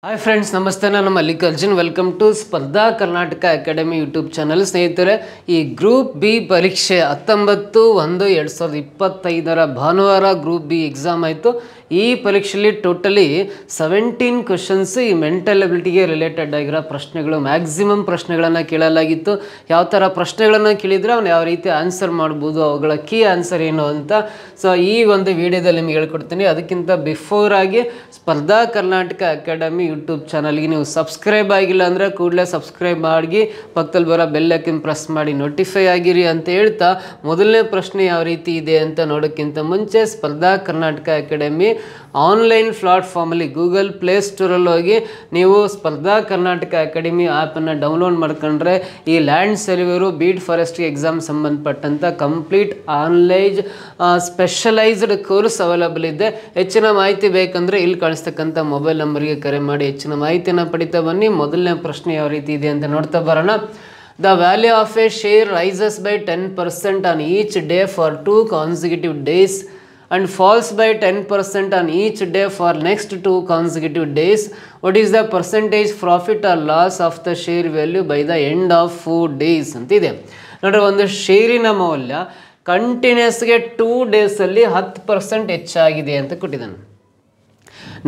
Hi friends, ನಮಸ್ತೆ. ನಾನು Mallikarjun. Welcome to ಸ್ಪರ್ಧಾ ಕರ್ನಾಟಕ ಅಕಾಡೆಮಿ ಯೂಟ್ಯೂಬ್ ಚಾನಲ್. ಸ್ನೇಹಿತರೆ, ಈ ಗ್ರೂಪ್ ಬಿ ಪರೀಕ್ಷೆ 19/1/2025 ಭಾನುವಾರ ಗ್ರೂಪ್ ಬಿ ಎಕ್ಸಾಮ್ ಆಯಿತು. ಈ ಪರೀಕ್ಷೆಯಲ್ಲಿ ಟೋಟಲಿ 17 ಕ್ವಶನ್ಸ್ ಈ ಮೆಂಟಲ್ ಎಬಿಲಿಟಿಗೆ ರಿಲೇಟೆಡ್ ಆಗಿರೋ ಪ್ರಶ್ನೆಗಳು, ಮ್ಯಾಕ್ಸಿಮಮ್ ಪ್ರಶ್ನೆಗಳನ್ನು ಕೇಳಲಾಗಿತ್ತು. ಯಾವ ಥರ ಪ್ರಶ್ನೆಗಳನ್ನು ಕೇಳಿದರೆ ಅವನು ಯಾವ ರೀತಿ ಆನ್ಸರ್ ಮಾಡ್ಬೋದು, ಅವುಗಳ ಕೀ ಆನ್ಸರ್ ಏನು ಅಂತ ಸೊ ಈ ಒಂದು ವಿಡಿಯೋದಲ್ಲಿ ನಿಮಗೆ ಹೇಳ್ಕೊಡ್ತೀನಿ. ಅದಕ್ಕಿಂತ ಬಿಫೋರ್ ಆಗಿ ಸ್ಪರ್ಧಾ ಕರ್ನಾಟಕ ಅಕಾಡೆಮಿ ಯೂಟ್ಯೂಬ್ ಚಾನಲ್ಗೆ ನೀವು ಸಬ್ಸ್ಕ್ರೈಬ್ ಆಗಿಲ್ಲ ಅಂದರೆ ಕೂಡಲೇ ಸಬ್ಸ್ಕ್ರೈಬ್ ಮಾಡಿ ಪಕ್ಕದಲ್ಲಿ ಬರೋ ಬೆಲ್ ಐಕನ್ ಪ್ರೆಸ್ ಮಾಡಿ ನೋಟಿಫೈ ಆಗಿರಿ ಅಂತ ಹೇಳ್ತಾ, ಮೊದಲನೇ ಪ್ರಶ್ನೆ ಯಾವ ರೀತಿ ಇದೆ ಅಂತ ನೋಡೋಕ್ಕಿಂತ ಮುಂಚೆ ಸ್ಪರ್ಧಾ ಕರ್ನಾಟಕ ಅಕಾಡೆಮಿ ಆನ್ಲೈನ್ ಪ್ಲಾಟ್ಫಾರ್ಮಲ್ಲಿ ಗೂಗಲ್ ಪ್ಲೇಸ್ಟೋರಲ್ಲಿ ಹೋಗಿ ನೀವು ಸ್ಪರ್ಧಾ ಕರ್ನಾಟಕ ಅಕಾಡೆಮಿ ಆ್ಯಪನ್ನು ಡೌನ್ಲೋಡ್ ಮಾಡ್ಕೊಂಡ್ರೆ ಈ ಲ್ಯಾಂಡ್ ಸರ್ವೇರು, ಬೀಡ್ ಫಾರೆಸ್ಟ್ರಿ ಎಕ್ಸಾಮ್ ಸಂಬಂಧಪಟ್ಟಂಥ complete online specialised course available ಇದೆ. ಹೆಚ್ಚಿನ ಮಾಹಿತಿ ಬೇಕಂದರೆ ಇಲ್ಲಿ ಕಾಣಿಸ್ತಕ್ಕಂಥ ಮೊಬೈಲ್ ನಂಬರ್ಗೆ ಕರೆ ಮಾಡಿ ಹೆಚ್ಚಿನ ಮಾಹಿತಿಯನ್ನು ಪಡಿತಾ ಬನ್ನಿ. ಮೊದಲನೇ ಪ್ರಶ್ನೆ ಯಾವ ರೀತಿ ಇದೆ ಅಂತ ನೋಡ್ತಾ ಬರೋಣ. The value of a share rises by 10% on each day for 2 consecutive days and falls by 10% on each day for next 2 consecutive days. What is the percentage profit or loss of the share value by the end of 4 days ಅಂತಿದೆ. ನೋಡ್ರಿ, ಒಂದು ಷೇರಿನ ಮೌಲ್ಯ ಕಂಟಿನ್ಯೂಸ್ಗೆ 2 ಡೇಸಲ್ಲಿ 10% ಹೆಚ್ಚಾಗಿದೆ ಅಂತ ಕೊಟ್ಟಿದ್ದಾನೆ.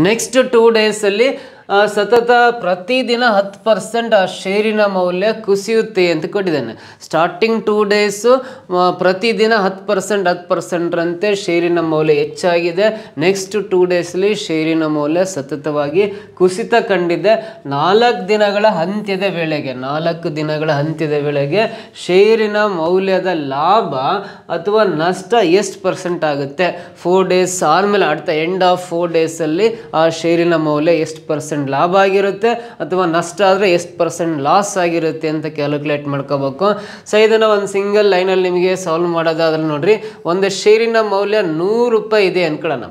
Next 2 ಡೇಸಲ್ಲಿ ಸತತ ಪ್ರತಿದಿನ 10% ಆ ಷೇರಿನ ಮೌಲ್ಯ ಕುಸಿಯುತ್ತೆ ಅಂತ ಕೊಟ್ಟಿದ್ದಾನೆ. ಸ್ಟಾರ್ಟಿಂಗ್ 2 ಡೇಸು ಪ್ರತಿದಿನ 10% ರಂತೆ ಷೇರಿನ ಮೌಲ್ಯ ಹೆಚ್ಚಾಗಿದೆ. ನೆಕ್ಸ್ಟ್ 2 ಡೇಸಲ್ಲಿ ಷೇರಿನ ಮೌಲ್ಯ ಸತತವಾಗಿ ಕುಸಿತ ಕಂಡಿದೆ. 4 ದಿನಗಳ ಅಂತ್ಯದ ವೇಳೆಗೆ ಷೇರಿನ ಮೌಲ್ಯದ ಲಾಭ ಅಥವಾ ನಷ್ಟ ಎಷ್ಟು ಪರ್ಸೆಂಟ್ ಆಗುತ್ತೆ, 4 ಡೇಸ್ ಆದಮೇಲೆ ಅಟ್ ದ ಎಂಡ್ ಆಫ್ 4 ಡೇಸಲ್ಲಿ ಆ ಷೇರಿನ ಮೌಲ್ಯ ಎಷ್ಟು ಪರ್ಸೆಂಟ್ ಲಾಭ ಆಗಿರುತ್ತೆ ಅಥವಾ ನಷ್ಟ ಆದರೆ ಎಷ್ಟು ಪರ್ಸೆಂಟ್ ಲಾಸ್ ಆಗಿರುತ್ತೆ ಅಂತ ಕ್ಯಾಲ್ಕುಲೇಟ್ ಮಾಡ್ಕೋಬೇಕು. ಸೊ ಇದನ್ನು ಒಂದು ಸಿಂಗಲ್ ಲೈನಲ್ಲಿ ನಿಮಗೆ ಸಾಲ್ವ್ ಮಾಡೋದಾದ್ರೆ ನೋಡ್ರಿ, ಒಂದು ಷೇರಿನ ಮೌಲ್ಯ 100 ರೂಪಾಯಿ ಇದೆ ಅನ್ಕೊಳ್ಳೋಣ.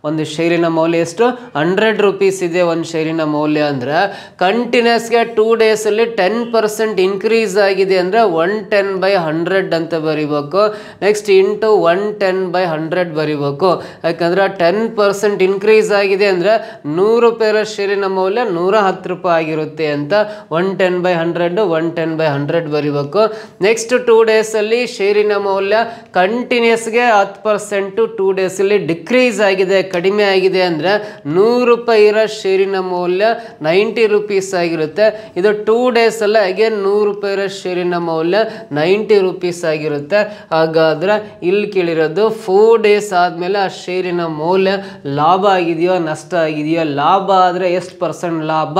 ಒಂದು ಷೇರಿನ ಮೌಲ್ಯ ಎಷ್ಟು? 100 ರೂಪೀಸ್ ಇದೆ ಒಂದು ಷೇರಿನ ಮೌಲ್ಯ. ಅಂದರೆ ಕಂಟಿನ್ಯೂಸ್ಗೆ 2 ಡೇಸಲ್ಲಿ 10% ಇನ್ಕ್ರೀಸ್ ಆಗಿದೆ ಅಂದರೆ 110/100 ಅಂತ ಬರಿಬೇಕು. ನೆಕ್ಸ್ಟ್ ಇಂಟು 110/100 ಬರಿಬೇಕು. ಯಾಕಂದರೆ 10% ಇನ್ಕ್ರೀಸ್ ಆಗಿದೆ ಅಂದರೆ 100 ರೂಪಾಯಿ ಷೇರಿನ ಮೌಲ್ಯ 110 ರೂಪಾಯಿ ಆಗಿರುತ್ತೆ ಅಂತ 110/100 ಬರಿಬೇಕು. ನೆಕ್ಸ್ಟ್ 2 ಡೇಸಲ್ಲಿ ಷೇರಿನ ಮೌಲ್ಯ ಕಂಟಿನ್ಯೂಸ್ಗೆ 10% 2 ಡೇಸಲ್ಲಿ ಡಿಕ್ರೀಸ್ ಆಗಿದೆ, ಕಡಿಮೆ ಆಗಿದೆ ಅಂದರೆ 100 ರೂಪಾಯಿ ಇರೋ ಷೇರಿನ ಮೌಲ್ಯ 90 ರೂಪೀಸ್ ಆಗಿರುತ್ತೆ. ಇದು 2 ಡೇಸಲ್ಲ ಅಗೇನ್ 100 ರೂಪಾಯಿ ಇರೋ ಷೇರಿನ ಮೌಲ್ಯ 90 ರೂಪೀಸ್ ಆಗಿರುತ್ತೆ. ಹಾಗಾದರೆ ಇಲ್ಲಿ ಕೇಳಿರೋದು 4 ಡೇಸ್ ಆದಮೇಲೆ ಆ ಷೇರಿನ ಮೌಲ್ಯ ಲಾಭ ಆಗಿದೆಯೋ ನಷ್ಟ ಆಗಿದೆಯೋ, ಲಾಭ ಆದರೆ ಎಷ್ಟು ಪರ್ಸೆಂಟ್ ಲಾಭ,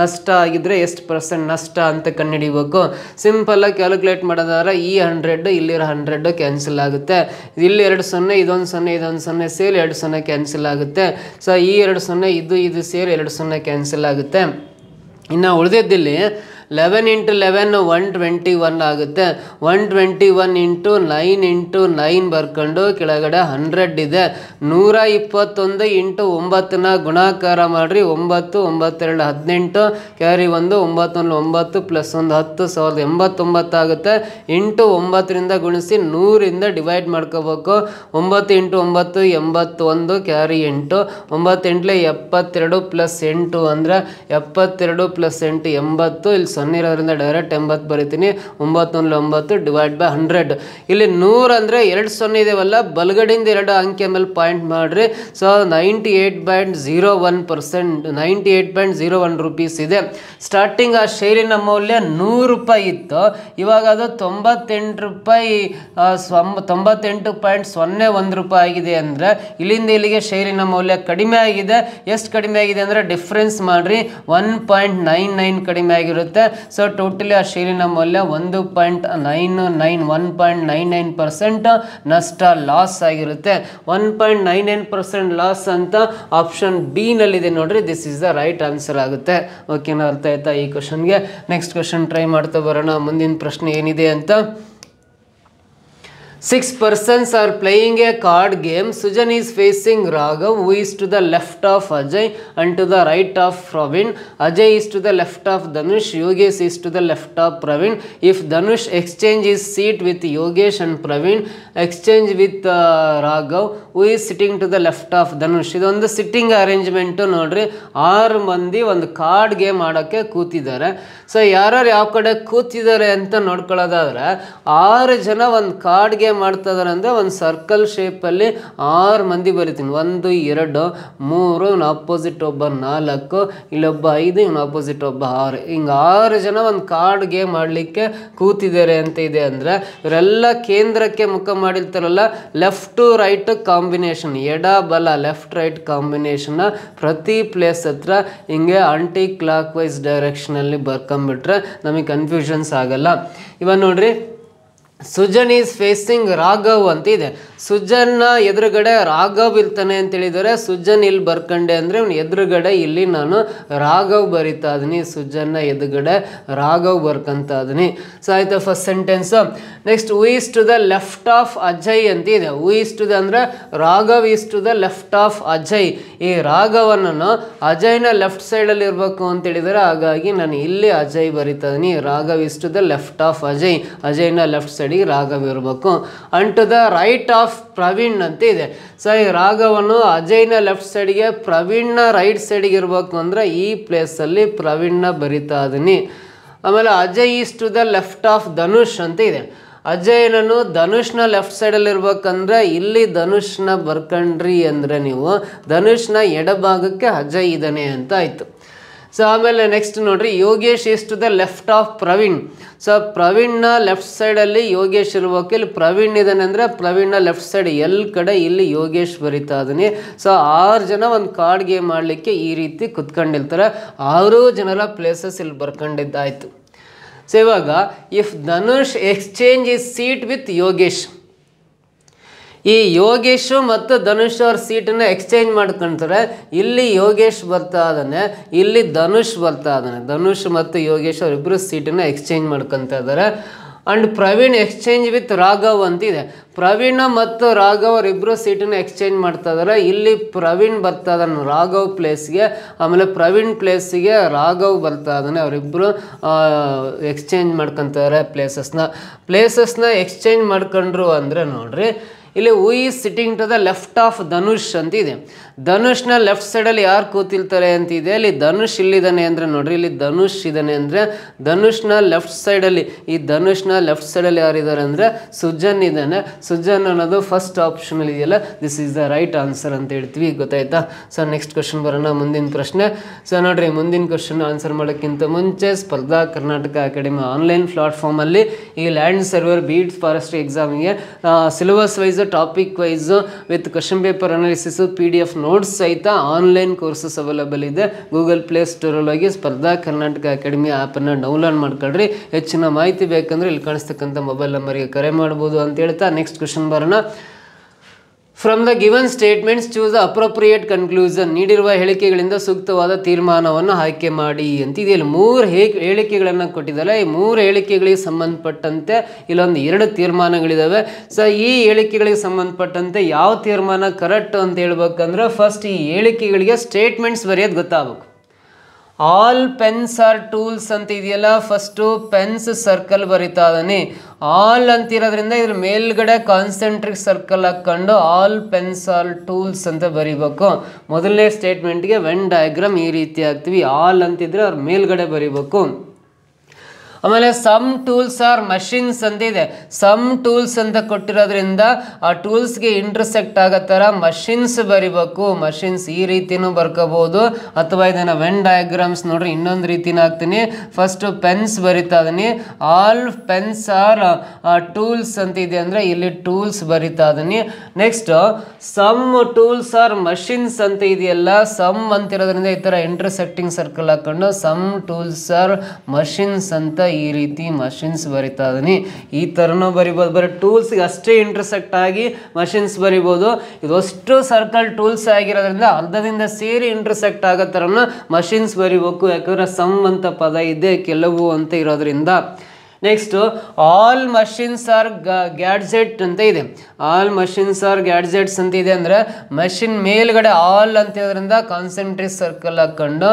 ನಷ್ಟ ಆಗಿದ್ರೆ ಎಷ್ಟು ಪರ್ಸೆಂಟ್ ನಷ್ಟ ಅಂತ ಕಂಡುಹಿಡಿಬೇಕು. ಸಿಂಪಲ್ಲಾಗಿ ಕ್ಯಾಲ್ಕುಲೇಟ್ ಮಾಡೋದಾದ್ರೆ ಈ 100 ಇಲ್ಲಿರೋ 100 ಕ್ಯಾನ್ಸಲ್ ಆಗುತ್ತೆ. ಇಲ್ಲಿ 2 0 ಇದೊಂದು 0 ಇದೊಂದು 0 ಸೇರಿ 2 0 ಕ್ಯಾನ್ಸಲ್ ಆಗುತ್ತೆ. ಸೊ ಈ 2 0 ಇದು ಸೇರಿ 2 0 ಕ್ಯಾನ್ಸಲ್ ಆಗುತ್ತೆ. ಇನ್ನು ಉಳಿದಿದ್ದಲ್ಲಿ 11 × 11 121 ಆಗುತ್ತೆ. 121 × 9 × 9 ಬರ್ಕೊಂಡು ಕೆಳಗಡೆ 100 ಇದೆ. 121 × 9ನ ಗುಣಾಕಾರ ಮಾಡಿರಿ. 9 9 2 18 ಕ್ಯಾರಿ 1 9 9 ಪ್ಲಸ್ 1 10 1089 ಆಗುತ್ತೆ. ಇಂಟು 9ರಿಂದ ಗುಣಿಸಿ 100ರಿಂದ ಡಿವೈಡ್ ಮಾಡ್ಕೋಬೇಕು. 9 × 9 81 ಕ್ಯಾರಿ 8 9 8 72 ಪ್ಲಸ್ 8 ಅಂದರೆ 72 ಪ್ಲಸ್ 8 80. ಇಲ್ಲಿ 0 ಇರೋದ್ರಿಂದ ಡೈರೆಕ್ಟ್ 80 ಬರೀತೀನಿ. 9 9 ಡಿವೈಡ್ ಬೈ 100. ಇಲ್ಲಿ 100 ಅಂದರೆ 2 0 ಇದೆವಲ್ಲ, ಬಲಗಡೆಯಿಂದ 2 ಅಂಕೆ ಮೇಲೆ ಪಾಯಿಂಟ್ ಮಾಡಿರಿ. ಸೊ 98.01%, 98.01 ರೂಪೀಸ್ ಇದೆ. ಸ್ಟಾರ್ಟಿಂಗ್ ಆ ಷೇರಿನ ಮೌಲ್ಯ 100 ರೂಪಾಯಿ ಇತ್ತು, ಇವಾಗ ಅದು 98 ರೂಪಾಯಿ 98.01 ರೂಪಾಯಿ ಆಗಿದೆ. ಅಂದರೆ ಇಲ್ಲಿಂದ ಇಲ್ಲಿಗೆ ಷೇರಿನ ಮೌಲ್ಯ ಕಡಿಮೆ ಆಗಿದೆ. ಎಷ್ಟು ಕಡಿಮೆ ಆಗಿದೆ ಅಂದರೆ ಡಿಫ್ರೆನ್ಸ್ ಮಾಡಿರಿ, 1.99 ಕಡಿಮೆ ಆಗಿರುತ್ತೆ. ಸೊ ಟೋಟಲಿ ಆ ಷೇರಿನ ಮೌಲ್ಯ 1.99% ನಷ್ಟ, ಲಾಸ್ ಆಗಿರುತ್ತೆ. 1.99% ಲಾಸ್ ಅಂತ ಆಪ್ಷನ್ ಬಿ ನಲ್ಲಿದೆ ನೋಡ್ರಿ. This is the right answer ಆಗುತ್ತೆ. ಓಕೆನಾ, ಅರ್ಥ ಆಯ್ತಾ ಈ ಕ್ವಶನ್ಗೆ? ನೆಕ್ಸ್ಟ್ ಕ್ವಶನ್ ಟ್ರೈ ಮಾಡ್ತಾ ಬರೋಣ. ಮುಂದಿನ ಪ್ರಶ್ನೆ ಏನಿದೆ ಅಂತ. 6 persons are playing a card game. Sujan is facing Raghav, who is to the left of Ajay and to the right of Praveen. Ajay is to the left of Dhanush. Yogesh is to the left of Praveen. If Dhanush exchange his seat with Yogesh and Praveen, exchange with Raghav, who is sitting to the left of Dhanush. ಇದೊಂದು sitting arrangement ನೋಡ್ರಿ. 6 ಮಂದಿ ಒಂದು card game ಆಡೋಕ್ಕೆ ಕೂತಿದ್ದಾರೆ. So ಯಾರ್ಯಾರು ಯಾವ ಕಡೆ ಕೂತಿದ್ದಾರೆ ಅಂತ ನೋಡ್ಕೊಳ್ಳೋದಾದ್ರೆ 6 ಜನ ಒಂದು ಕಾರ್ಡ್ ಗೇಮ್ ಮಾಡ್ತಾ ಇದಾರೆ ಅಂದರೆ ಒಂದು ಸರ್ಕಲ್ ಶೇಪಲ್ಲಿ 6 ಮಂದಿ ಬರಿತೀನಿ. 1 2 3 ಇವನು ಅಪೋಸಿಟ್ ಒಬ್ಬ 4 ಇಲ್ಲೊಬ್ಬ 5 ಇವನು ಅಪೋಸಿಟ್ ಒಬ್ಬ 6 ಹಿಂಗೆ 6 ಜನ ಒಂದು ಕಾರ್ಡ್ ಗೇಮ್ ಆಡಲಿಕ್ಕೆ ಕೂತಿದ್ದಾರೆ ಅಂತ ಇದೆ. ಅಂದರೆ ಇವರೆಲ್ಲ ಕೇಂದ್ರಕ್ಕೆ ಮುಖ ಮಾಡಿರ್ತಾರಲ್ಲ, ಲೆಫ್ಟ್ ಟು ರೈಟ್ ಕಾಂಬಿನೇಷನ್, ಎಡ ಬಲ ಲೆಫ್ಟ್ ರೈಟ್ ಕಾಂಬಿನೇಷನ್ನ ಪ್ರತಿ ಪ್ಲೇಸ್ ಹತ್ರ ಹಿಂಗೆ ಆಂಟಿ ಕ್ಲಾಕ್ ವೈಸ್ ಡೈರೆಕ್ಷನಲ್ಲಿ ಬರ್ಕೊಂಬಿಟ್ರೆ ನಮಗೆ ಕನ್ಫ್ಯೂಷನ್ಸ್ ಆಗಲ್ಲ. ಇವಾಗ ನೋಡ್ರಿ, ಸುಜನ್ ಈಸ್ ಫೇಸಿಂಗ್ ರಾಘವ್ ಅಂತ ಇದೆ. ಸುಜನ್ನ ಎದುರುಗಡೆ ರಾಘವ್ ಇರ್ತಾನೆ ಅಂತ ಹೇಳಿದರೆ ಸುಜನ್ ಇಲ್ಲಿ ಬರ್ಕಂಡೆ ಅಂದರೆ ಅವ್ನು ಎದುರುಗಡೆ ಇಲ್ಲಿ ನಾನು ರಾಘವ್ ಬರಿತಾ ಇದೀನಿ. ಸುಜನ್ನ ಎದುರುಗಡೆ ರಾಘವ್ ಬರ್ಕಂತ ಇದೀನಿ. ಸೊ ಆಯ್ತಾ first sentence. Next who is to the left of Ajay ಅಂತ ಇದೆ. ಹೂ ಈಸ್ ಟು ದ ಅಂದರೆ Raghav is to the left of Ajay. ಈ ರಾಘವನನ್ನು ಅಜಯ್ನ ಲೆಫ್ಟ್ ಸೈಡಲ್ಲಿ ಇರಬೇಕು ಅಂತ ಹೇಳಿದರೆ ಹಾಗಾಗಿ ನಾನು ಇಲ್ಲಿ ಅಜಯ್ ಬರಿತಾ ಇದೀನಿ. Raghav is to the left of Ajay, ಅಜಯ್ನ ಲೆಫ್ಟ್ ಸೈಡಿಗೆ ರಾಘವ್ ಇರಬೇಕು. And to the right of Praveen ಅಂತ ಇದೆ. ಸೊ ಈ ರಾಘವನು ಅಜಯ್ನ ಲೆಫ್ಟ್ ಸೈಡ್ಗೆ ಪ್ರವೀಣ್ನ ರೈಟ್ ಸೈಡ್ಗೆ ಇರಬೇಕು ಅಂದರೆ ಈ ಪ್ಲೇಸಲ್ಲಿ ಪ್ರವೀಣ್ನ ಬರಿತಾ ಇದೀನಿ. ಆಮೇಲೆ Ajay is to the left of Dhanush ಅಂತ ಇದೆ. ಅಜಯ್ನನು ಧನುಷ್ನ ಲೆಫ್ಟ್ ಸೈಡಲ್ಲಿ ಇರ್ಬೇಕಂದ್ರೆ ಇಲ್ಲಿ ಧನುಷ್ನ ಬರ್ಕಂಡ್ರಿ ಅಂದರೆ ನೀವು ಧನುಷ್ನ ಎಡಭಾಗಕ್ಕೆ ಅಜಯ್ ಇದ್ದಾನೆ ಅಂತ ಆಯಿತು. ಸೊ ಆಮೇಲೆ ನೆಕ್ಸ್ಟ್ ನೋಡ್ರಿ, Yogesh is to the left of Praveen. So ಪ್ರವೀಣ್ನ ಲೆಫ್ಟ್ ಸೈಡಲ್ಲಿ ಯೋಗೇಶ್ ಇರ್ಬೇಕು. ಇಲ್ಲಿ ಪ್ರವೀಣ್ ಇದ್ದಾನೆ ಅಂದರೆ ಪ್ರವೀಣ್ನ ಲೆಫ್ಟ್ ಸೈಡ್ ಎಲ್ ಕಡೆ ಇಲ್ಲಿ ಯೋಗೇಶ್ ಬರಿತಾ ಇದೀನಿ. ಸೊ 6 ಜನ ಒಂದು ಕಾರ್ಡ್ ಗೇಮ್ ಮಾಡಲಿಕ್ಕೆ ಈ ರೀತಿ ಕುತ್ಕೊಂಡಿರ್ತಾರೆ. 6 ಜನರ ಪ್ಲೇಸಸ್ ಇಲ್ಲಿ ಬರ್ಕೊಂಡಿದ್ದಾಯಿತು. ಸೊ ಇವಾಗ if Dhanush exchange is seat with Yogesh, ಈ ಯೋಗೇಶು ಮತ್ತು ಧನುಷ್ ಅವ್ರ ಸೀಟನ್ನು ಎಕ್ಸ್ಚೇಂಜ್ ಮಾಡ್ಕೊಳ್ತಾರೆ. ಇಲ್ಲಿ ಯೋಗೇಶ್ ಬರ್ತಾ ಇದ್ದಾನೆ, ಇಲ್ಲಿ ಧನುಷ್ ಬರ್ತಾ ಇದ್ದಾನೆ. ಧನುಷ್ ಮತ್ತು ಯೋಗೇಶ್ ಅವರಿಬ್ಬರು ಸೀಟನ್ನು ಎಕ್ಸ್ಚೇಂಜ್ ಮಾಡ್ಕೊತಾ ಇದ್ದಾರೆ. And Praveen exchange with Raghav ಅಂತಿದೆ. ಪ್ರವೀಣ ಮತ್ತು ರಾಘವ್ ಅವರಿಬ್ಬರು ಸೀಟನ್ನು ಎಕ್ಸ್ಚೇಂಜ್ ಮಾಡ್ತಾ ಇದ್ದಾರೆ. ಇಲ್ಲಿ ಪ್ರವೀಣ್ ಬರ್ತಾ ಇದ್ದಾನೆ ರಾಘವ್ ಪ್ಲೇಸ್ಗೆ, ಆಮೇಲೆ ಪ್ರವೀಣ್ ಪ್ಲೇಸಿಗೆ ರಾಘವ್ ಬರ್ತಾ ಇದ್ದಾನೆ. ಅವರಿಬ್ಬರು ಎಕ್ಸ್ಚೇಂಜ್ ಮಾಡ್ಕೊತಾರೆ ಪ್ಲೇಸಸ್ನ ಎಕ್ಸ್ಚೇಂಜ್ ಮಾಡ್ಕೊಂಡ್ರು ಅಂದರೆ ನೋಡ್ರಿ, ಇಲ್ಲಿ who is sitting to the left of Dhanush ಅಂತಿದೆ. ಧನುಷ್ನ ಲೆಫ್ಟ್ ಸೈಡಲ್ಲಿ ಯಾರು ಕೂತಿರ್ತಾರೆ ಅಂತಿದೆ. ಇಲ್ಲಿ ಧನುಷ್ ಇಲ್ಲಿದ್ದಾನೆ ಅಂದರೆ ನೋಡ್ರಿ, ಇಲ್ಲಿ ಧನುಷ್ ಇದ್ದಾನೆ ಅಂದರೆ ಧನುಷ್ನ ಲೆಫ್ಟ್ ಸೈಡಲ್ಲಿ, ಈ ಧನುಷ್ನ ಲೆಫ್ಟ್ ಸೈಡಲ್ಲಿ ಯಾರಿದ್ದಾರೆ ಅಂದರೆ ಸುಜನ್ ಇದ್ದಾನೆ. ಸುಜನ್ ಅನ್ನೋದು ಫಸ್ಟ್ ಆಪ್ಷನಲ್ಲಿ ಇದೆಯಲ್ಲ, this is the right answer ಅಂತ ಹೇಳ್ತೀವಿ. ಗೊತ್ತಾಯ್ತಾ? ಸೊ ನೆಕ್ಸ್ಟ್ ಕ್ವಶನ್ ಬರೋಣ, ಮುಂದಿನ ಪ್ರಶ್ನೆ. ಸೊ ನೋಡ್ರಿ, ಮುಂದಿನ ಕ್ವಶನ್ ಆನ್ಸರ್ ಮಾಡೋಕ್ಕಿಂತ ಮುಂಚೆ ಸ್ಪರ್ಧಾ ಕರ್ನಾಟಕ ಅಕಾಡೆಮಿ ಆನ್ಲೈನ್ ಪ್ಲಾಟ್ಫಾರ್ಮಲ್ಲಿ ಈ ಲ್ಯಾಂಡ್ ಸರ್ವರ್ ಬೀಡ್ಸ್ ಫಾರೆಸ್ಟ್ರಿ ಎಕ್ಸಾಮಿಗೆ syllabus wise, topic wise with question paper analysis, PDF notes ಸಹಿತ ಆನ್ಲೈನ್ ಕೋರ್ಸಸ್ ಅವೈಲೇಬಲ್ ಇದೆ. ಗೂಗಲ್ ಪ್ಲೇ ಸ್ಟೋರಲ್ಲಿ ಹೋಗಿ ಸ್ಪರ್ಧಾ ಕರ್ನಾಟಕ ಅಕಾಡೆಮಿ ಆ್ಯಪನ್ನು ಡೌನ್ಲೋಡ್ ಮಾಡ್ಕೊಳ್ರಿ. ಹೆಚ್ಚಿನ ಮಾಹಿತಿ ಬೇಕಂದರೆ ಇಲ್ಲಿ ಕಾಣಿಸ್ತಕ್ಕಂಥ ಮೊಬೈಲ್ ನಂಬರ್ಗೆ ಕರೆ ಮಾಡ್ಬೋದು ಅಂತ ಹೇಳ್ತಾ ನೆಕ್ಸ್ಟ್ ಕ್ವಶನ್ ಬರೋಣ. From the given statements choose the appropriate conclusion. ನೀಡಿರುವ ಹೇಳಿಕೆಗಳಿಂದ ಸೂಕ್ತವಾದ ತೀರ್ಮಾನವನ್ನು ಆಯ್ಕೆ ಮಾಡಿ ಅಂತ ಇದೆಯಲ್ಲಿ 3 ಹೇಳಿಕೆಗಳನ್ನು ಕೊಟ್ಟಿದ್ದಾರೆ. ಈ 3 ಹೇಳಿಕೆಗಳಿಗೆ ಸಂಬಂಧಪಟ್ಟಂತೆ ಇಲ್ಲೊಂದು 2 ತೀರ್ಮಾನಗಳಿದ್ದಾವೆ. ಸೊ ಈ ಹೇಳಿಕೆಗಳಿಗೆ ಸಂಬಂಧಪಟ್ಟಂತೆ ಯಾವ ತೀರ್ಮಾನ ಕರೆಕ್ಟ್ ಅಂತ ಹೇಳ್ಬೇಕಂದ್ರೆ ಫಸ್ಟ್ ಈ ಹೇಳಿಕೆಗಳಿಗೆ ಸ್ಟೇಟ್ಮೆಂಟ್ಸ್ ಬರೆಯೋದು ಗೊತ್ತಾಗಬೇಕು. ಆಲ್ ಪೆನ್ಸ್ ಆರ್ ಟೂಲ್ಸ್ ಅಂತ ಇದೆಯಲ್ಲ, ಫಸ್ಟು ಪೆನ್ಸ್ ಸರ್ಕಲ್ ಬರಿತಾ ಇದ್ದಾನೆ. ಆಲ್ ಅಂತಿರೋದ್ರಿಂದ ಇದ್ರ ಮೇಲ್ಗಡೆ ಕಾನ್ಸೆಂಟ್ರಿಕ್ ಸರ್ಕಲ್ ಹಾಕ್ಕೊಂಡು ಆಲ್ ಪೆನ್ಸ್ ಆರ್ ಟೂಲ್ಸ್ ಅಂತ ಬರಿಬೇಕು. ಮೊದಲನೇ ಸ್ಟೇಟ್ಮೆಂಟ್ಗೆ ವೆನ್ ಡಯಾಗ್ರಾಮ್ ಈ ರೀತಿ ಹಾಕ್ತೀವಿ. ಆಲ್ ಅಂತಿದ್ರೆ ಅವ್ರ ಮೇಲ್ಗಡೆ ಬರಿಬೇಕು. ಆಮೇಲೆ ಸಮ್ ಟೂಲ್ಸ್ ಆರ್ ಮಷಿನ್ಸ್ ಅಂತಿದೆ. ಸಮ್ ಟೂಲ್ಸ್ ಅಂತ ಕೊಟ್ಟಿರೋದ್ರಿಂದ ಆ ಟೂಲ್ಸ್ಗೆ ಇಂಟರ್ಸೆಕ್ಟ್ ಆಗೋ ಥರ ಮಷಿನ್ಸ್ ಬರಿಬೇಕು. ಮಷಿನ್ಸ್ ಈ ರೀತಿನೂ ಬರ್ಕೋಬೋದು, ಅಥವಾ ಇದನ್ನು ವೆನ್ ಡಯಾಗ್ರಾಮ್ಸ್ ನೋಡ್ರಿ ಇನ್ನೊಂದು ರೀತಿನ ಹಾಕ್ತೀನಿ. ಫಸ್ಟು ಪೆನ್ಸ್ ಬರಿತಾ ಇದೀನಿ. ಆಲ್ ಪೆನ್ಸ್ ಆರ್ ಟೂಲ್ಸ್ ಅಂತ ಇದೆ ಅಂದರೆ ಇಲ್ಲಿ ಟೂಲ್ಸ್ ಬರಿತಾ ಇದೀನಿ. Next some tools or machines ಅಂತ ಇದೆಯಲ್ಲ, ಸಮ್ ಅಂತಿರೋದ್ರಿಂದ ಈ ಥರ ಇಂಟರ್ಸೆಕ್ಟಿಂಗ್ ಸರ್ಕಲ್ ಹಾಕೊಂಡು ಸಮ್ ಟೂಲ್ಸ್ ಆರ್ ಮಷಿನ್ಸ್ ಅಂತ ಈ ರೀತಿ ಮಷಿನ್ಸ್ ಬರಿತಾ ಇದೀನಿ. ಈ ಥರನೂ ಬರಿಬೋದು. ಬರೀ ಟೂಲ್ಸ್ಗೆ ಅಷ್ಟೇ ಇಂಟರ್ಸೆಕ್ಟ್ ಆಗಿ ಮಷಿನ್ಸ್ ಬರಿಬೋದು. ಇದಷ್ಟು ಸರ್ಕಲ್ ಟೂಲ್ಸ್ ಆಗಿರೋದ್ರಿಂದ ಅರ್ಧದಿಂದ ಸೇರಿ ಇಂಟರ್ಸೆಕ್ಟ್ ಆಗೋ ಥರನ ಮಷಿನ್ಸ್ ಬರಿಬೇಕು. ಯಾಕಂದರೆ ಸಮ್ ಅಂತ ಪದ ಇದೆ, ಕೆಲವು ಅಂತ ಇರೋದ್ರಿಂದ. Next all machines or gadget ಅಂತ ಇದೆ. ಆಲ್ ಮಷಿನ್ಸ್ ಆರ್ ಗ್ಯಾಡ್ಜೆಟ್ಸ್ ಅಂತ ಇದೆ ಅಂದರೆ ಮಷಿನ್ ಮೇಲ್ಗಡೆ ಆಲ್ ಅಂತ ಇರೋದ್ರಿಂದ ಕಾನ್ಸಂಟ್ರೇಟ್ ಸರ್ಕಲ್ ಹಾಕೊಂಡು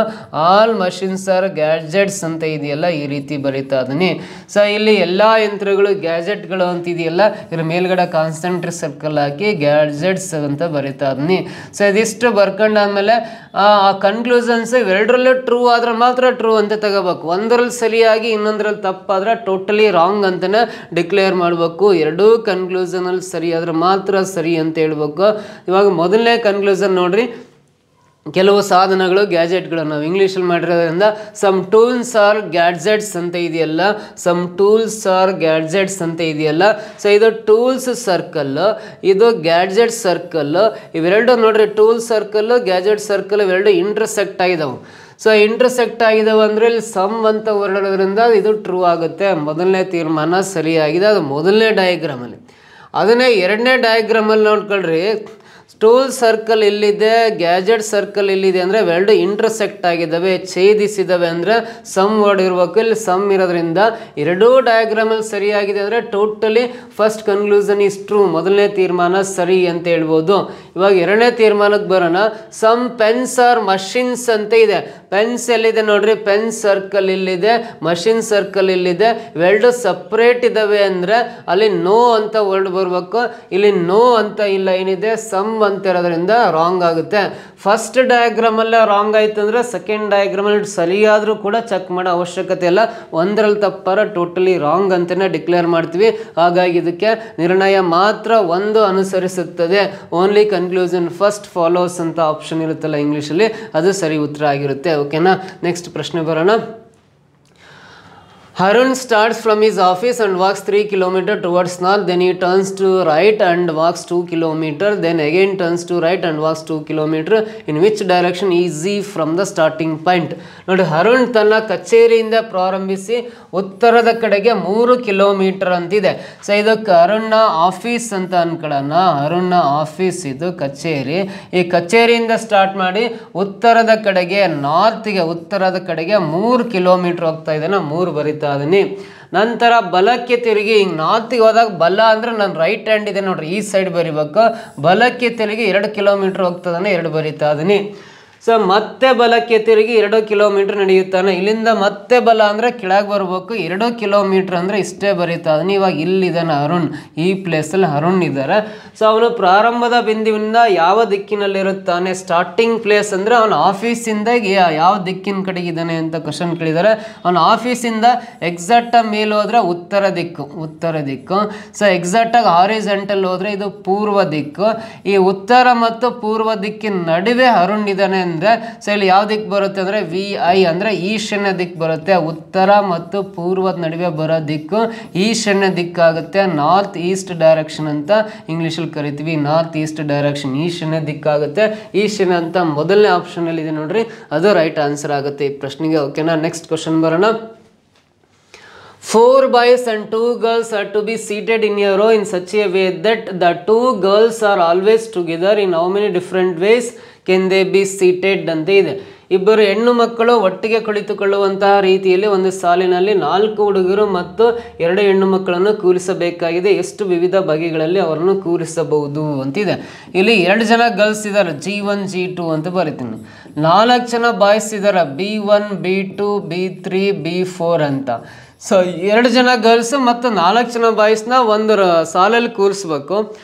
ಆಲ್ ಮಷಿನ್ಸ್ ಆರ್ ಗ್ಯಾಡ್ಜೆಟ್ಸ್ ಅಂತ ಇದೆಯಲ್ಲ ಈ ರೀತಿ ಬರೀತಾ ಇದೀನಿ. ಸೊ ಇಲ್ಲಿ ಎಲ್ಲ ಯಂತ್ರಗಳು ಗ್ಯಾಜೆಟ್ಗಳು ಅಂತ ಇದೆಯಲ್ಲ ಇದ್ರ ಮೇಲ್ಗಡೆ ಕಾನ್ಸಂಟ್ರೇಟ್ ಸರ್ಕಲ್ ಹಾಕಿ ಗ್ಯಾಡ್ಜೆಟ್ಸ್ ಅಂತ ಬರೀತಾ ಇದೀನಿ. ಸೊ ಇದಿಷ್ಟು ಬರ್ಕೊಂಡಾದ್ಮೇಲೆ ಆ ಕನ್ಕ್ಲೂಷನ್ಸ್ ಇವೆರಡರಲ್ಲೂ ಟ್ರೂ ಆದ್ರೆ ಮಾತ್ರ ಟ್ರೂ ಅಂತ ತಗೋಬೇಕು. ಒಂದರಲ್ಲಿ ಸರಿಯಾಗಿ ಇನ್ನೊಂದರಲ್ಲಿ ತಪ್ಪಾದ್ರೆ ಟೋಟಲಿ ರಾಂಗ್ ಅಂತಲೇ ಡಿಕ್ಲೇರ್ ಮಾಡಬೇಕು. ಎರಡೂ ಕನ್ಕ್ಲೂಷನಲ್ಲಿ ಸರಿ ಆದ್ರೆ ಮಾತ್ರ ಸರಿ ಅಂತ ಹೇಳ್ಬೇಕು. ಇವಾಗ ಮೊದಲನೇ ಕನ್ಕ್ಲೂಷನ್ ನೋಡ್ರಿ, ಕೆಲವು ಸಾಧನಗಳು ಗ್ಯಾಜೆಟ್ಗಳು ನಾವು ಇಂಗ್ಲೀಷಲ್ಲಿ ಮಾಡಿರೋದ್ರಿಂದ ಸಮ್ ಟೂಲ್ಸ್ ಆರ್ ಗ್ಯಾಡ್ಜೆಟ್ಸ್ ಅಂತ ಇದೆಯಲ್ಲ, ಸಮ್ ಟೂಲ್ಸ್ ಆರ್ ಗ್ಯಾಡ್ಜೆಟ್ಸ್ ಅಂತ ಇದೆಯಲ್ಲ. ಸೊ ಇದು ಟೂಲ್ಸ್ ಸರ್ಕಲ್, ಇದು ಗ್ಯಾಡ್ಜೆಟ್ ಸರ್ಕಲ್. ಇವೆರಡು ನೋಡ್ರಿ, ಟೂಲ್ ಸರ್ಕಲ್ ಗ್ಯಾಜೆಟ್ ಸರ್ಕಲ್ ಇವೆರಡು ಇಂಟರ್ಸೆಕ್ಟ್ ಆಗಿದಾವೆ. ಸೊ ಇಂಟರ್ಸೆಕ್ಟ್ ಆಗಿದಾವೆ ಅಂದರೆ ಇಲ್ಲಿ ಸಮ್ ಅಂತ ಹೊರಡೋದ್ರಿಂದ ಇದು ಟ್ರೂ ಆಗುತ್ತೆ. ಮೊದಲನೇ ತೀರ್ಮಾನ ಸರಿಯಾಗಿದೆ, ಅದು ಮೊದಲನೇ ಡಯಾಗ್ರಾಮಲ್ಲಿ. ಅದನ್ನೇ ಎರಡನೇ ಡಯಾಗ್ರಾಮಲ್ಲಿ ನೋಡ್ಕೊಳ್ರಿ, ಟೂಲ್ ಸರ್ಕಲ್ ಇಲ್ಲಿದೆ, ಗ್ಯಾಜೆಟ್ ಸರ್ಕಲ್ ಇಲ್ಲಿದೆ ಅಂದರೆ ಇವೆರಡು ಇಂಟರ್ಸೆಕ್ಟ್ ಆಗಿದ್ದಾವೆ, ಛೇದಿಸಿದ್ದಾವೆ ಅಂದರೆ ಸಮ್ ವರ್ಡ್ ಇರಬೇಕು. ಇಲ್ಲಿ ಸಮ್ ಇರೋದ್ರಿಂದ ಎರಡೂ ಡಯಾಗ್ರಾಮಲ್ಲಿ ಸರಿಯಾಗಿದೆ ಅಂದರೆ totally first conclusion is true, ಮೊದಲನೇ ತೀರ್ಮಾನ ಸರಿ ಅಂತ ಹೇಳ್ಬೋದು. ಇವಾಗ ಎರಡನೇ ತೀರ್ಮಾನಕ್ಕೆ ಬರೋಣ. ಸಮ್ ಪೆನ್ಸ್ ಆರ್ ಮಷಿನ್ಸ್ ಅಂತ ಇದೆ. ಪೆನ್ಸ್ ಎಲ್ಲಿದೆ ನೋಡ್ರಿ, ಪೆನ್ ಸರ್ಕಲ್ ಇಲ್ಲಿದೆ, ಮಷಿನ್ ಸರ್ಕಲ್ ಇಲ್ಲಿದೆ. ಇವೆರಡು ಸಪ್ರೇಟ್ ಇದ್ದಾವೆ ಅಂದರೆ ಅಲ್ಲಿ ನೋ ಅಂತ ವರ್ಡ್ ಬರಬೇಕು. ಇಲ್ಲಿ ನೋ ಅಂತ ಇಲ್ಲ, ಏನಿದೆ ಸಮ್ ಅಂತ ಇರೋದ್ರಿಂದ ರಾಂಗ್ ಆಗುತ್ತೆ. ಫಸ್ಟ್ ಡಯಾಗ್ರಾಮಲ್ಲೇ ರಾಂಗ್ ಆಯ್ತು ಅಂದರೆ ಸೆಕೆಂಡ್ ಡಯಾಗ್ರಾಮಲ್ಲಿ ಸರಿಯಾದರೂ ಕೂಡ ಚೆಕ್ ಮಾಡೋ ಅವಶ್ಯಕತೆ ಇಲ್ಲ. ಒಂದರಲ್ಲಿ ತಪ್ಪಾರ ಟೋಟಲಿ ರಾಂಗ್ ಅಂತಲೇ ಡಿಕ್ಲೇರ್ ಮಾಡ್ತೀವಿ. ಹಾಗಾಗಿ ಇದಕ್ಕೆ ನಿರ್ಣಯ ಮಾತ್ರ ಒಂದು ಅನುಸರಿಸುತ್ತದೆ. ಓನ್ಲಿ ಕನ್ಕ್ಲೂಷನ್ ಫಸ್ಟ್ ಫಾಲೋಸ್ ಅಂತ ಆಪ್ಷನ್ ಇರುತ್ತಲ್ಲ ಇಂಗ್ಲೀಷಲ್ಲಿ, ಅದು ಸರಿ ಉತ್ತರ ಆಗಿರುತ್ತೆ. ಓಕೆನಾ, ನೆಕ್ಸ್ಟ್ ಪ್ರಶ್ನೆ ಬರೋಣ. Harun starts from his office and walks 3 km towards north. Then he turns to right and walks 2 km. Then again turns to right and walks 2 km. In which direction is he from the starting point? ನೋಡಿ, ಹರುಣ್ ತನ್ನ ಕಚೇರಿಯಿಂದ ಪ್ರಾರಂಭಿಸಿ ಉತ್ತರದ ಕಡೆಗೆ 3 kilometre ಅಂತಿದೆ. So ಇದಕ್ಕೆ ಅರುಣ್ನ office ಅಂತ ಅನ್ಕೊಳ್ಳೋಣ. ಅರುಣ್ನ office ಇದು ಕಚೇರಿ. ಈ ಕಚೇರಿಯಿಂದ ಸ್ಟಾರ್ಟ್ ಮಾಡಿ ಉತ್ತರದ ಕಡೆಗೆ ನಾರ್ತ್ಗೆ ಉತ್ತರದ ಕಡೆಗೆ 3 ಕಿಲೋಮೀಟರ್ ಹೋಗ್ತಾ ಇದ್ದಾನೆ. 3 ಬರೀತಾ ಅದನ್ನೇ. ನಂತರ ಬಲಕ್ಕೆ ತಿರುಗಿ ಹಿಂಗೆ ನಾರ್ತಿಗೆ ಹೋದಾಗ ಬಲ ಅಂದರೆ ನನ್ನ ರೈಟ್ ಹ್ಯಾಂಡ್ ಇದೆ ನೋಡ್ರಿ, ಈ ಸೈಡ್ ಬರಿಬೇಕು. ಬಲಕ್ಕೆ ತಿರುಗಿ 2 ಕಿಲೋಮೀಟರ್ ಹೋಗ್ತದಾನೆ, 2 ಬರಿತಾ ಇದೀನಿ. ಸೊ ಮತ್ತೆ ಬಲಕ್ಕೆ ತಿರುಗಿ 2 ಕಿಲೋಮೀಟರ್ ನಡೆಯುತ್ತಾನೆ. ಇಲ್ಲಿಂದ ಮತ್ತೆ ಬಲ ಅಂದರೆ ಕೆಳಗೆ ಬರಬೇಕು. 2 ಕಿಲೋಮೀಟರ್ ಅಂದರೆ ಇಷ್ಟೇ ಬರೀತಾ ಅದನ್ನ. ಇವಾಗ ಇಲ್ಲಿದ್ದಾನೆ ಅರುಣ್, ಈ ಪ್ಲೇಸಲ್ಲಿ ಅರುಣ್ ಇದ್ದಾರೆ. ಸೊ ಅವನು ಪ್ರಾರಂಭದ ಬಿಂದುವಿನಿಂದ ಯಾವ ದಿಕ್ಕಿನಲ್ಲಿರುತ್ತಾನೆ? ಸ್ಟಾರ್ಟಿಂಗ್ ಪ್ಲೇಸ್ ಅಂದರೆ ಅವನ ಆಫೀಸಿಂದ ಯಾವ ದಿಕ್ಕಿನ ಕಡೆಗಿದ್ದಾನೆ ಅಂತ ಕ್ವಶನ್ ಕೇಳಿದ್ದಾರೆ. ಅವನ ಆಫೀಸಿಂದ ಎಕ್ಸಾಕ್ಟಾಗಿ ಮೇಲೆ ಹೋದರೆ ಉತ್ತರ ದಿಕ್ಕು, ಉತ್ತರ ದಿಕ್ಕು. ಸೊ ಎಕ್ಸಾಕ್ಟಾಗಿ ಹಾರಿಜೆಂಟಲ್ ಹೋದರೆ ಇದು ಪೂರ್ವ ದಿಕ್ಕು. ಈ ಉತ್ತರ ಮತ್ತು ಪೂರ್ವ ದಿಕ್ಕಿನ ನಡುವೆ ಅರುಣ್ ಇದ್ದಾನೆ. ಸೊ ಇಲ್ಲಿ ಯಾವ ದಿಕ್ಕು ಬರುತ್ತೆ ಅಂದರೆ VI ಅಂದರೆ ಈಶಾನ್ಯ ದಿಕ್ಕು ಬರುತ್ತೆ. ಉತ್ತರ ಮತ್ತು ಪೂರ್ವದ ನಡುವೆ ಬರೋ ದಿಕ್ಕು ಈಶಾನ್ಯ ದಿಕ್ಕಾಗುತ್ತೆ. ನಾರ್ತ್ ಈಸ್ಟ್ ಡೈರೆಕ್ಷನ್ ಅಂತ ಇಂಗ್ಲೀಷಲ್ಲಿ ಕರಿತೀವಿ. ನಾರ್ತ್ ಈಸ್ಟ್ ಡೈರೆಕ್ಷನ್ ಈಶಾನ್ಯ ದಿಕ್ಕಾಗುತ್ತೆ. ಈಶಾನ್ಯ ಅಂತ ಮೊದಲನೇ ಆಪ್ಷನ್ ಅಲ್ಲಿ ಇದೆ ನೋಡ್ರಿ, ಅದು ರೈಟ್ ಆನ್ಸರ್ ಆಗುತ್ತೆ ಈ ಪ್ರಶ್ನೆಗೆ. ಓಕೆನಾ, ನೆಕ್ಸ್ಟ್ ಕ್ವಶನ್ ಬರೋಣ. 4 boys and 2 girls are to be seated in a row in such a way that the 2 girls are always together. In how many different ways can they be seated ಅಂತ ಇದೆ. ಇಬ್ಬರು ಹೆಣ್ಣು ಮಕ್ಕಳು ಒಟ್ಟಿಗೆ ಕುಳಿತುಕೊಳ್ಳುವಂತಹ ರೀತಿಯಲ್ಲಿ ಒಂದು ಸಾಲಿನಲ್ಲಿ 4 ಹುಡುಗರು ಮತ್ತು 2 ಹೆಣ್ಣು ಮಕ್ಕಳನ್ನು ಕೂರಿಸಬೇಕಾಗಿದೆ. ಎಷ್ಟು ವಿವಿಧ ಬಗೆಗಳಲ್ಲಿ ಅವರನ್ನು ಕೂರಿಸಬಹುದು ಅಂತಿದೆ. ಇಲ್ಲಿ 2 ಜನ ಗರ್ಲ್ಸ್ ಇದ್ದಾರೆ, G1 G2 ಅಂತ ಬರೀತೀನಿ. 4 ಜನ ಬಾಯ್ಸ್ ಇದ್ದಾರೆ, B1 B2 B3 B4 ಅಂತ. ಸೊ 2 ಜನ ಗರ್ಲ್ಸ್ ಮತ್ತು 4 ಜನ ಬಾಯ್ಸ್ನ ಒಂದು ಸಾಲಲ್ಲಿ ಕೂರಿಸ್ಬೇಕು.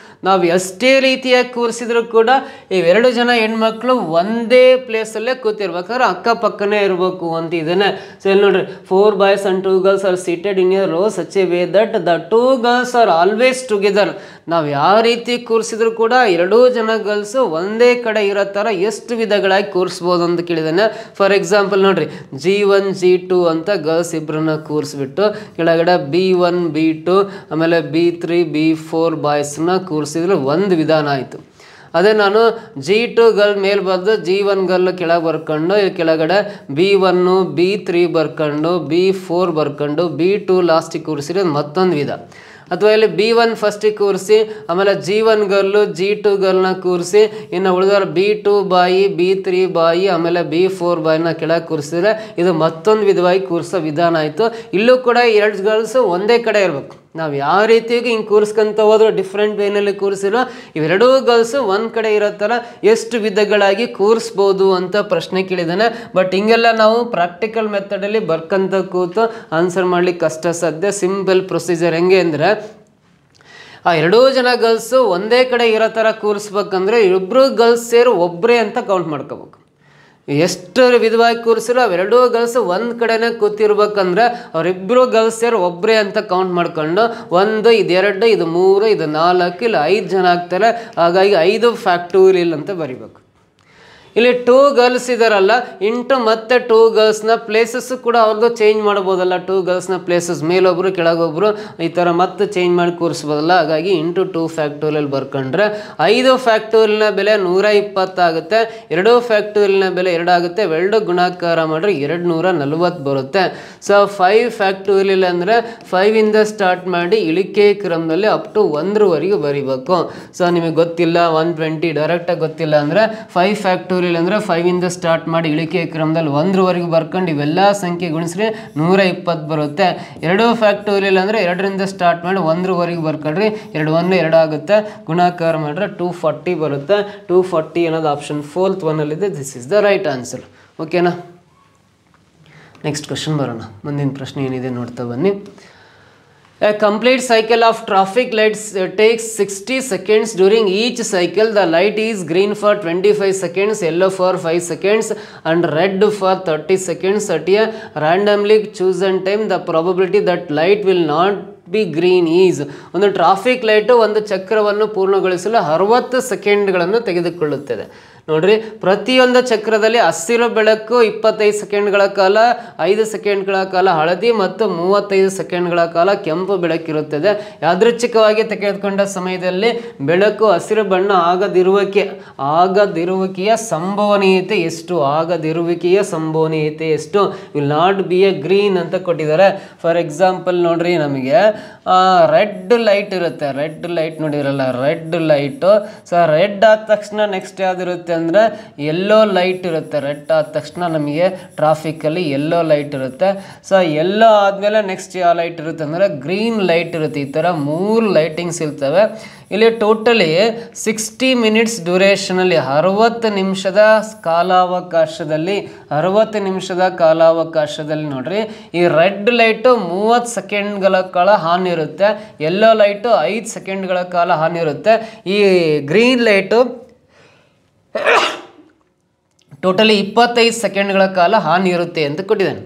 ನಾವು ಎಷ್ಟೇ ರೀತಿಯಾಗಿ ಕೂರಿಸಿದ್ರು ಕೂಡ ಇವೆರಡು ಜನ ಹೆಣ್ಮಕ್ಳು ಒಂದೇ ಪ್ಲೇಸಲ್ಲೇ ಕೂತಿರ್ಬೇಕಾದ್ರೆ ಅಕ್ಕಪಕ್ಕನೇ ಇರಬೇಕು ಅಂತ ಇದನ್ನೇ. ಸೊ ಇಲ್ಲಿ ನೋಡ್ರಿ, 4 boys and 2 girls are seated in a row such a way that the 2 girls are always together. ನಾವು ಯಾವ ರೀತಿ ಕೂರಿಸಿದ್ರು ಕೂಡ 2 ಜನ ಗರ್ಲ್ಸ್ ಒಂದೇ ಕಡೆ ಇರೋ ಥರ ಎಷ್ಟು ವಿಧಗಳಾಗಿ ಕೂರಿಸ್ಬೋದು ಅಂತ ಕೇಳಿದಾನೆ. ಫಾರ್ ಎಕ್ಸಾಂಪಲ್ ನೋಡ್ರಿ, G1 G2 ಅಂತ ಗರ್ಲ್ಸ್ ಇಬ್ಬರನ್ನ ಕೂರಿಸ್ಬಿಟ್ಟು ಕೆಳಗಡೆ B1 B2 ಆಮೇಲೆ B3 B4 ಬಾಯ್ಸ್ನ ಕೂರಿಸಿದ್ರೆ ಒಂದು ವಿಧಾನ ಆಯಿತು. ಅದೇ ನಾನು G2 ಗರ್ಲ್ ಮೇಲೆ ಬರೆದು G1 ಗರ್ಲ್ ಕೆಳಗೆ ಬರ್ಕೊಂಡು ಇಲ್ಲಿ ಕೆಳಗಡೆ B1 B3 ಬರ್ಕೊಂಡು B4 ಬರ್ಕೊಂಡು B2 ಲಾಸ್ಟಿಗೆ ಕೂರಿಸಿದ್ರೆ ಮತ್ತೊಂದು ವಿಧ. ಅಥವಾ ಇಲ್ಲಿ B1 ಫಸ್ಟಿಗೆ ಕೂರಿಸಿ, ಆಮೇಲೆ G1 ಗರ್ಲು G2 ಗರ್ಲ್ನ ಕೂರಿಸಿ, ಇನ್ನು ಉಳಿದವರು B2 ಬಾಯಿ, B3 ಬಾಯಿ, ಆಮೇಲೆ B4 ಬಾಯಿನ ಕೆಳಗೆ ಕೂರಿಸಿದ್ರೆ ಇದು ಮತ್ತೊಂದು ವಿಧವಾಗಿ ಕೂರಿಸೋ ವಿಧಾನ ಆಯಿತು. ಇಲ್ಲೂ ಕೂಡ 2 ಗರ್ಲ್ಸು ಒಂದೇ ಕಡೆ ಇರಬೇಕು. ನಾವು ಯಾವ ರೀತಿಯಾಗಿ ಹಿಂಗೆ ಕೂರಿಸ್ಕೊಂತ ಹೋದ್ರೂ ಡಿಫ್ರೆಂಟ್ ವೇನಲ್ಲಿ ಕೂರಿಸಿರೋ ಇವೆರಡೂ ಗರ್ಲ್ಸು ಒಂದು ಕಡೆ ಇರೋ ಥರ ಎಷ್ಟು ವಿಧಗಳಾಗಿ ಕೂರಿಸ್ಬೋದು ಅಂತ ಪ್ರಶ್ನೆ ಕೇಳಿದ್ದಾನೆ. ಬಟ್ ಹಿಂಗೆಲ್ಲ ನಾವು ಪ್ರಾಕ್ಟಿಕಲ್ ಮೆಥಡಲ್ಲಿ ಬರ್ಕಂತ ಕೂತು ಆನ್ಸರ್ ಮಾಡ್ಲಿಕ್ಕೆ ಕಷ್ಟ ಸಾಧ್ಯ. ಸಿಂಪಲ್ ಪ್ರೊಸೀಜರ್ ಹೆಂಗೆ ಅಂದರೆ, ಆ ಎರಡೂ ಜನ ಗರ್ಲ್ಸು ಒಂದೇ ಕಡೆ ಇರೋ ಥರ ಕೂರಿಸ್ಬೇಕಂದ್ರೆ ಇಬ್ಬರು ಗರ್ಲ್ಸ್ ಸೇರಿ ಒಬ್ಬರೇ ಅಂತ ಕೌಂಟ್ ಮಾಡ್ಕೋಬೇಕು. ಎಷ್ಟು ವಿಧವಾಗಿ ಕೂರಿಸಿರೋ ಅವೆರಡೂ ಗರ್ಲ್ಸ್ ಒಂದು ಕಡೆನೇ ಕೂತಿರ್ಬೇಕಂದ್ರೆ ಅವರಿಬ್ಬರು ಗರ್ಲ್ಸ್ ಸೇರಿ ಒಬ್ಬರೇ ಅಂತ ಕೌಂಟ್ ಮಾಡ್ಕೊಂಡು 1 ಇದು 2 ಇದು 3 ಇದು 4 ಇಲ್ಲ 5 ಜನ ಆಗ್ತಾರೆ. ಹಾಗಾಗಿ 5 ಫ್ಯಾಕ್ಟೋರಿಯಲ್ ಅಂತ ಬರಿಬೇಕು. ಇಲ್ಲಿ 2 ಗರ್ಲ್ಸ್ ಇದಾರಲ್ಲ, ಇಂಟು ಮತ್ತೆ 2 ಗರ್ಲ್ಸ್ನ ಪ್ಲೇಸಸ್ಸು ಕೂಡ ಅವ್ರದ್ದು ಚೇಂಜ್ ಮಾಡ್ಬೋದಲ್ಲ. 2 ಗರ್ಲ್ಸ್ನ ಪ್ಲೇಸಸ್ ಮೇಲೊಬ್ಬರು ಕೆಳಗೊಬ್ಬರು ಈ ಥರ ಮತ್ತೆ ಚೇಂಜ್ ಮಾಡಿ ಕೂರಿಸ್ಬೋದಲ್ಲ. ಹಾಗಾಗಿ ಇಂಟು 2 ಫ್ಯಾಕ್ಟೋರಿಯಲ್ ಬರ್ಕೊಂಡ್ರೆ 5 ಫ್ಯಾಕ್ಟೋರಿಯಲ್ನ ಬೆಲೆ 120 ಆಗುತ್ತೆ. 2 ಫ್ಯಾಕ್ಟೋರಿಯಲ್ನ ಬೆಲೆ 2 ಆಗುತ್ತೆ. 2 ಗುಣಾಕಾರ ಮಾಡಿದ್ರೆ 240 ಬರುತ್ತೆ. ಸೊ 5 ಫ್ಯಾಕ್ಟೋರಿಯಲ್ ಅಂದರೆ 5ಇಂದ ಸ್ಟಾರ್ಟ್ ಮಾಡಿ ಇಳಿಕೆ ಕ್ರಮದಲ್ಲಿ ಅಪ್ ಟು 1ರವರೆಗೂ ಬರಿಬೇಕು. ಸೊ ನಿಮಗೆ ಗೊತ್ತಿಲ್ಲ 120 ಡೈರೆಕ್ಟಾಗಿ ಗೊತ್ತಿಲ್ಲ ಅಂದರೆ 5 ಫ್ಯಾಕ್ಟೋರಿಯಲ್ ಅಂದರೆ 5ಇಂದ ಸ್ಟಾರ್ಟ್ ಮಾಡಿ ಇಳಿಕೆ ಕ್ರಮದಲ್ಲಿ 1ರವರೆಗೂ ಬರ್ಕೊಂಡು ಇವೆಲ್ಲ ಸಂಖ್ಯೆ ಗುಣಿಸ್ರಿ 120 ಬರುತ್ತೆ. 2 ಫ್ಯಾಕ್ಟೋರಿಯಲ್ ಅಂದರೆ 2ರಿಂದ ಸ್ಟಾರ್ಟ್ ಮಾಡಿ 1ರವರೆಗೂ ಬರ್ಕೊಳ್ರಿ. 2 1 2 ಆಗುತ್ತೆ. ಗುಣಾಕಾರ ಮಾಡಿದ್ರೆ 240 ಬರುತ್ತೆ. 240 ಅನ್ನೋದು ಆಪ್ಷನ್ 4th ಒನ್ನಲ್ಲಿದೆ. This is the right answer. ಓಕೆನಾ? ನೆಕ್ಸ್ಟ್ ಕ್ವಶನ್ ಬರೋಣ. ಮುಂದಿನ ಪ್ರಶ್ನೆ ಏನಿದೆ ನೋಡ್ತಾ ಬನ್ನಿ. A complete cycle of traffic lights takes 60 seconds. During each cycle, the light is green for 25 seconds, yellow for 5 seconds, and red for 30 seconds. At a randomly chosen time, the probability that light will not be green is. ಒಂದು traffic light ಒಂದು ಚಕ್ರವನ್ನು ಪೂರ್ಣಗೊಳಿಸಲು 60 ಸೆಕೆಂಡ್ಗಳನ್ನು ತೆಗೆದುಕೊಳ್ಳುತ್ತದೆ. ನೋಡ್ರಿ, ಪ್ರತಿಯೊಂದು ಚಕ್ರದಲ್ಲಿ ಹಸಿರು ಬೆಳಕು 25 ಸೆಕೆಂಡ್ಗಳ ಕಾಲ, 5 ಸೆಕೆಂಡ್ಗಳ ಕಾಲ ಹಳದಿ ಮತ್ತು 35 ಸೆಕೆಂಡ್ಗಳ ಕಾಲ ಕೆಂಪು ಬೆಳಕಿರುತ್ತದೆ. ಯಾದೃಚ್ಛಿಕವಾಗಿ ತೆಗೆದುಕೊಂಡ ಸಮಯದಲ್ಲಿ ಬೆಳಕು ಹಸಿರು ಬಣ್ಣ ಆಗದಿರುವಿಕೆಯ ಸಂಭವನೀಯತೆ ಎಷ್ಟು? ಆಗದಿರುವಿಕೆಯ ಸಂಭವನೀಯತೆ ಎಷ್ಟು? Will not be a green ಅಂತ ಕೊಟ್ಟಿದ್ದಾರೆ. ಫಾರ್ ಎಕ್ಸಾಂಪಲ್ ನೋಡ್ರಿ, ನಮಗೆ ರೆಡ್ ಲೈಟ್ ಇರುತ್ತೆ. ರೆಡ್ ಲೈಟ್ ನೋಡಿರಲ್ಲ, ರೆಡ್ ಲೈಟು. ಸೊ ರೆಡ್ ಆದ ತಕ್ಷಣ ನೆಕ್ಸ್ಟ್ ಯಾವ್ದಿರುತ್ತೆ ಅಂದರೆ ಯೆಲ್ಲೋ ಲೈಟ್ ಇರುತ್ತೆ. ರೆಡ್ ಆದ ತಕ್ಷಣ ನಮಗೆ ಟ್ರಾಫಿಕಲ್ಲಿ ಯೆಲ್ಲೋ ಲೈಟ್ ಇರುತ್ತೆ. ಸೊ ಯೆಲ್ಲೋ ಆದಮೇಲೆ ನೆಕ್ಸ್ಟ್ ಯಾವ ಲೈಟ್ ಇರುತ್ತೆ ಅಂದರೆ ಗ್ರೀನ್ ಲೈಟ್ ಇರುತ್ತೆ. ಈ ಥರ 3 ಲೈಟಿಂಗ್ಸ್ ಇರ್ತವೆ. ಇಲ್ಲಿ ಟೋಟಲಿ 60 ಮಿನಿಟ್ಸ್ ಡ್ಯೂರೇಷನಲ್ಲಿ 60 ನಿಮಿಷದ ಕಾಲಾವಕಾಶದಲ್ಲಿ ನೋಡ್ರಿ, ಈ ರೆಡ್ ಲೈಟು 30 ಸೆಕೆಂಡ್ಗಳ ಕಾಲ ಹಾನಿ ಇರುತ್ತೆ. ಯೆಲ್ಲೋ ಲೈಟು 5 ಸೆಕೆಂಡ್ಗಳ ಕಾಲ ಹಾನಿ ಇರುತ್ತೆ. ಈ ಗ್ರೀನ್ ಲೈಟು ಟೋಟಲಿ 25 ಸೆಕೆಂಡ್ಗಳ ಕಾಲ ಹಾನಿ ಇರುತ್ತೆ ಅಂತ ಕೊಟ್ಟಿದ್ದಾನೆ.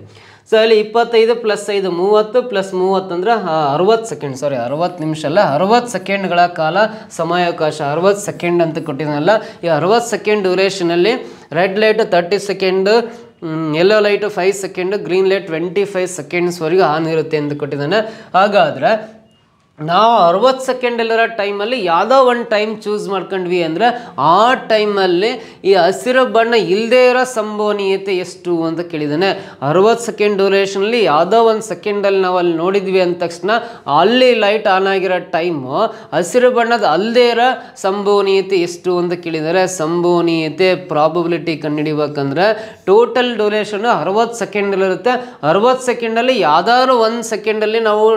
ಸೊ ಅಲ್ಲಿ 25 + 5 30 + 30 ಅಂದರೆ 60 ಸೆಕೆಂಡ್. 60 ನಿಮಿಷ ಅಲ್ಲ, 60 ಸೆಕೆಂಡ್ಗಳ ಕಾಲ ಸಮಯಾವಕಾಶ. 60 ಸೆಕೆಂಡ್ ಅಂತ ಕೊಟ್ಟಿದ್ದಾನಲ್ಲ, ಈ 60 ಸೆಕೆಂಡ್ ಡ್ಯೂರೇಷನಲ್ಲಿ red light 30 second, yellow light 5 second, green light 25 ಸೆಕೆಂಡ್ಸ್ವರೆಗೂ ಹಾನಿ ಇರುತ್ತೆ ಅಂತ ಕೊಟ್ಟಿದ್ದಾನೆ. ಹಾಗಾದರೆ ನಾವು 60 ಸೆಕೆಂಡಲ್ಲಿರೋ ಟೈಮಲ್ಲಿ ಯಾವುದೋ ಒಂದು ಟೈಮ್ ಚೂಸ್ ಮಾಡ್ಕೊಂಡ್ವಿ ಅಂದರೆ ಆ ಟೈಮಲ್ಲಿ ಈ ಹಸಿರು ಬಣ್ಣ ಇಲ್ಲದೇ ಇರೋ ಸಂಭವನೀಯತೆ ಎಷ್ಟು ಅಂತ ಕೇಳಿದ್ದಾನೆ. 60 ಸೆಕೆಂಡ್ ಡ್ಯೂರೇಷನಲ್ಲಿ ಯಾವುದೋ ಒಂದು ಸೆಕೆಂಡಲ್ಲಿ ನಾವು ಅಲ್ಲಿ ನೋಡಿದ್ವಿ ಅಂದ ತಕ್ಷಣ ಅಲ್ಲಿ ಲೈಟ್ ಆನ್ ಆಗಿರೋ ಟೈಮು ಹಸಿರು ಬಣ್ಣದ ಅಲ್ಲದೇ ಇರೋ ಸಂಭವನೀಯತೆ ಎಷ್ಟು ಅಂತ ಕೇಳಿದ್ದಾರೆ. ಸಂಭವನೀಯತೆ ಪ್ರಾಬಬಿಲಿಟಿ ಕಂಡುಹಿಡಿಬೇಕಂದ್ರೆ ಟೋಟಲ್ ಡ್ಯೂರೇಷನ್ನು 60 ಸೆಕೆಂಡಲ್ಲಿರುತ್ತೆ. 60 ಸೆಕೆಂಡಲ್ಲಿ ಯಾವುದಾದ್ರು ಒಂದು ಸೆಕೆಂಡಲ್ಲಿ ನಾವು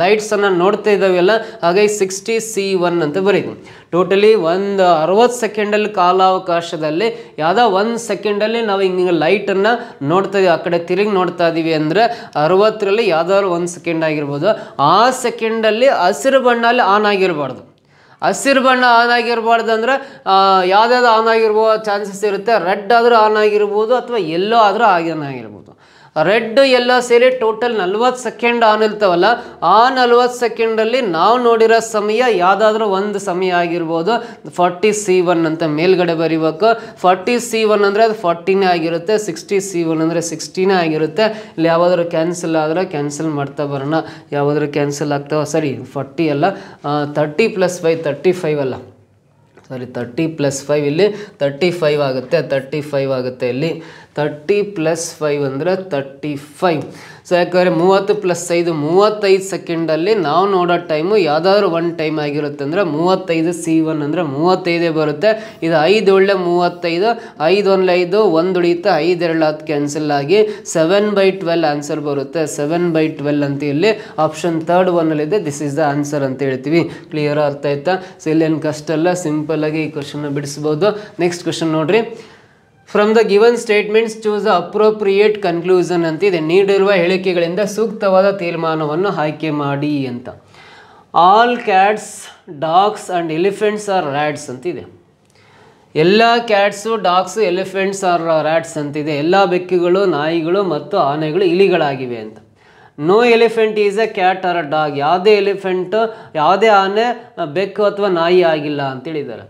ಲೈಟ್ ನೋಡ್ತಾ ಇದ್ದಾವೆಲ್ಲ, ಹಾಗಾಗಿ 60C1 ಅಂತ ಬರೀತೀವಿ. ಟೋಟಲಿ ಒಂದು 60 ಸೆಕೆಂಡಲ್ಲಿ ಕಾಲಾವಕಾಶದಲ್ಲಿ ಯಾವುದೋ 1 ಸೆಕೆಂಡಲ್ಲಿ ನಾವು ಹಿಂಗೆ ಲೈಟನ್ನು ನೋಡ್ತಾ ಇದ್ದೀವಿ, ಆ ಕಡೆ ತಿರುಗಿ ನೋಡ್ತಾ ಇದ್ದೀವಿ ಅಂದರೆ 60ರಲ್ಲಿ ಯಾವುದಾದ್ರು 1 ಸೆಕೆಂಡ್ ಆಗಿರ್ಬೋದು. ಆ ಸೆಕೆಂಡಲ್ಲಿ ಹಸಿರು ಬಣ್ಣಲ್ಲಿ ಆನ್ ಆಗಿರಬಾರ್ದು. ಹಸಿರು ಬಣ್ಣ ಆನ್ ಆಗಿರಬಾರ್ದು ಅಂದರೆ ಯಾವುದಾದ್ರು ಆನ್ ಆಗಿರ್ಬೋ ಚಾನ್ಸಸ್ ಇರುತ್ತೆ. ರೆಡ್ ಆದರೂ ಆನ್ ಆಗಿರ್ಬೋದು ಅಥವಾ ಯೆಲ್ಲೋ ಆದರೂ ಆನ್ ಆಗಿರ್ಬೋದು. ರೆಡ್ ಯೆಲ್ಲೋ ಸೇರಿ ಟೋಟಲ್ 40 ಸೆಕೆಂಡ್ ಆನ್ ಇರ್ತಾವಲ್ಲ, ಆ 40 ಸೆಕೆಂಡಲ್ಲಿ ನಾವು ನೋಡಿರೋ ಸಮಯ ಯಾವುದಾದ್ರೂ ಒಂದು ಸಮಯ ಆಗಿರ್ಬೋದು. 40C1 ಅಂತ ಮೇಲ್ಗಡೆ ಬರೀಬೇಕು. 40C1 ಅಂದರೆ ಅದು 40ನೇ ಆಗಿರುತ್ತೆ. 60C1 ಅಂದರೆ 60ನೇ ಆಗಿರುತ್ತೆ. ಇಲ್ಲಿ ಯಾವಾದರೂ ಕ್ಯಾನ್ಸಲ್ ಆದರೆ ಕ್ಯಾನ್ಸಲ್ ಮಾಡ್ತಾ ಬರೋಣ. ಯಾವಾದರೂ ಕ್ಯಾನ್ಸಲ್ ಆಗ್ತಾವ? ಸರಿ, 40 ಅಲ್ಲ, 30 + 5 35 ಅಲ್ಲ, ಸಾರಿ 30 + 5 ಇಲ್ಲಿ 35 ಆಗುತ್ತೆ. 35 ಆಗುತ್ತೆ ಇಲ್ಲಿ 30 + 5 ಅಂದರೆ 35. ಸೊ ಯಾಕಂದರೆ 30 + 5 35 ಸೆಕೆಂಡಲ್ಲಿ ನಾವು ನೋಡೋ ಟೈಮು ಯಾವುದಾದ್ರು ಒಂದು ಟೈಮ್ ಆಗಿರುತ್ತೆ ಅಂದರೆ 35 C1 ಅಂದರೆ 35 ಬರುತ್ತೆ. ಇದು 5 ಒಳ್ಳೆ 35, 5 1 5, 1 ಉಳಿಯುತ್ತೆ, 5 2 10 ಕ್ಯಾನ್ಸಲ್ ಆಗಿ 7/12 ಆನ್ಸರ್ ಬರುತ್ತೆ. 7/12 ಅಂತ ಇಲ್ಲಿ ಆಪ್ಷನ್ 3rd ಒನ್ನಲ್ಲಿದೆ. ದಿಸ್ ಈಸ್ ದ ಆನ್ಸರ್ ಅಂತ ಹೇಳ್ತೀವಿ. ಕ್ಲಿಯರ್ ಅರ್ಥ ಆಯ್ತಾ? ಸೊ ಇಲ್ಲೇನು ಕಷ್ಟ ಅಲ್ಲ, ಸಿಂಪಲ್ ಆಗಿ ಈ ಕ್ವಶನ್ನ ಬಿಡಿಸ್ಬೋದು. ನೆಕ್ಸ್ಟ್ ಕ್ವಶನ್ ನೋಡ್ರಿ. From the given statements choose the appropriate conclusion ಅಂತಿದೆ. ನೀಡಿರುವ ಹೇಳಿಕೆಗಳಿಂದ ಸೂಕ್ತವಾದ ತೀರ್ಮಾನವನ್ನು ಆಯ್ಕೆ ಮಾಡಿ ಅಂತ. All cats, dogs and elephants are rats ಅಂತಿದೆ. ಎಲ್ಲ cats, dogs, elephants are rats ಅಂತಿದೆ. ಎಲ್ಲ ಬೆಕ್ಕುಗಳು, ನಾಯಿಗಳು ಮತ್ತು ಆನೆಗಳು ಇಲಿಗಳಾಗಿವೆ ಅಂತ. No elephant is a cat or a dog. ಯಾವುದೇ ಎಲಿಫೆಂಟು, ಯಾವುದೇ ಆನೆ ಬೆಕ್ಕು ಅಥವಾ ನಾಯಿ ಆಗಿಲ್ಲ ಅಂತೇಳಿದ್ದಾರೆ.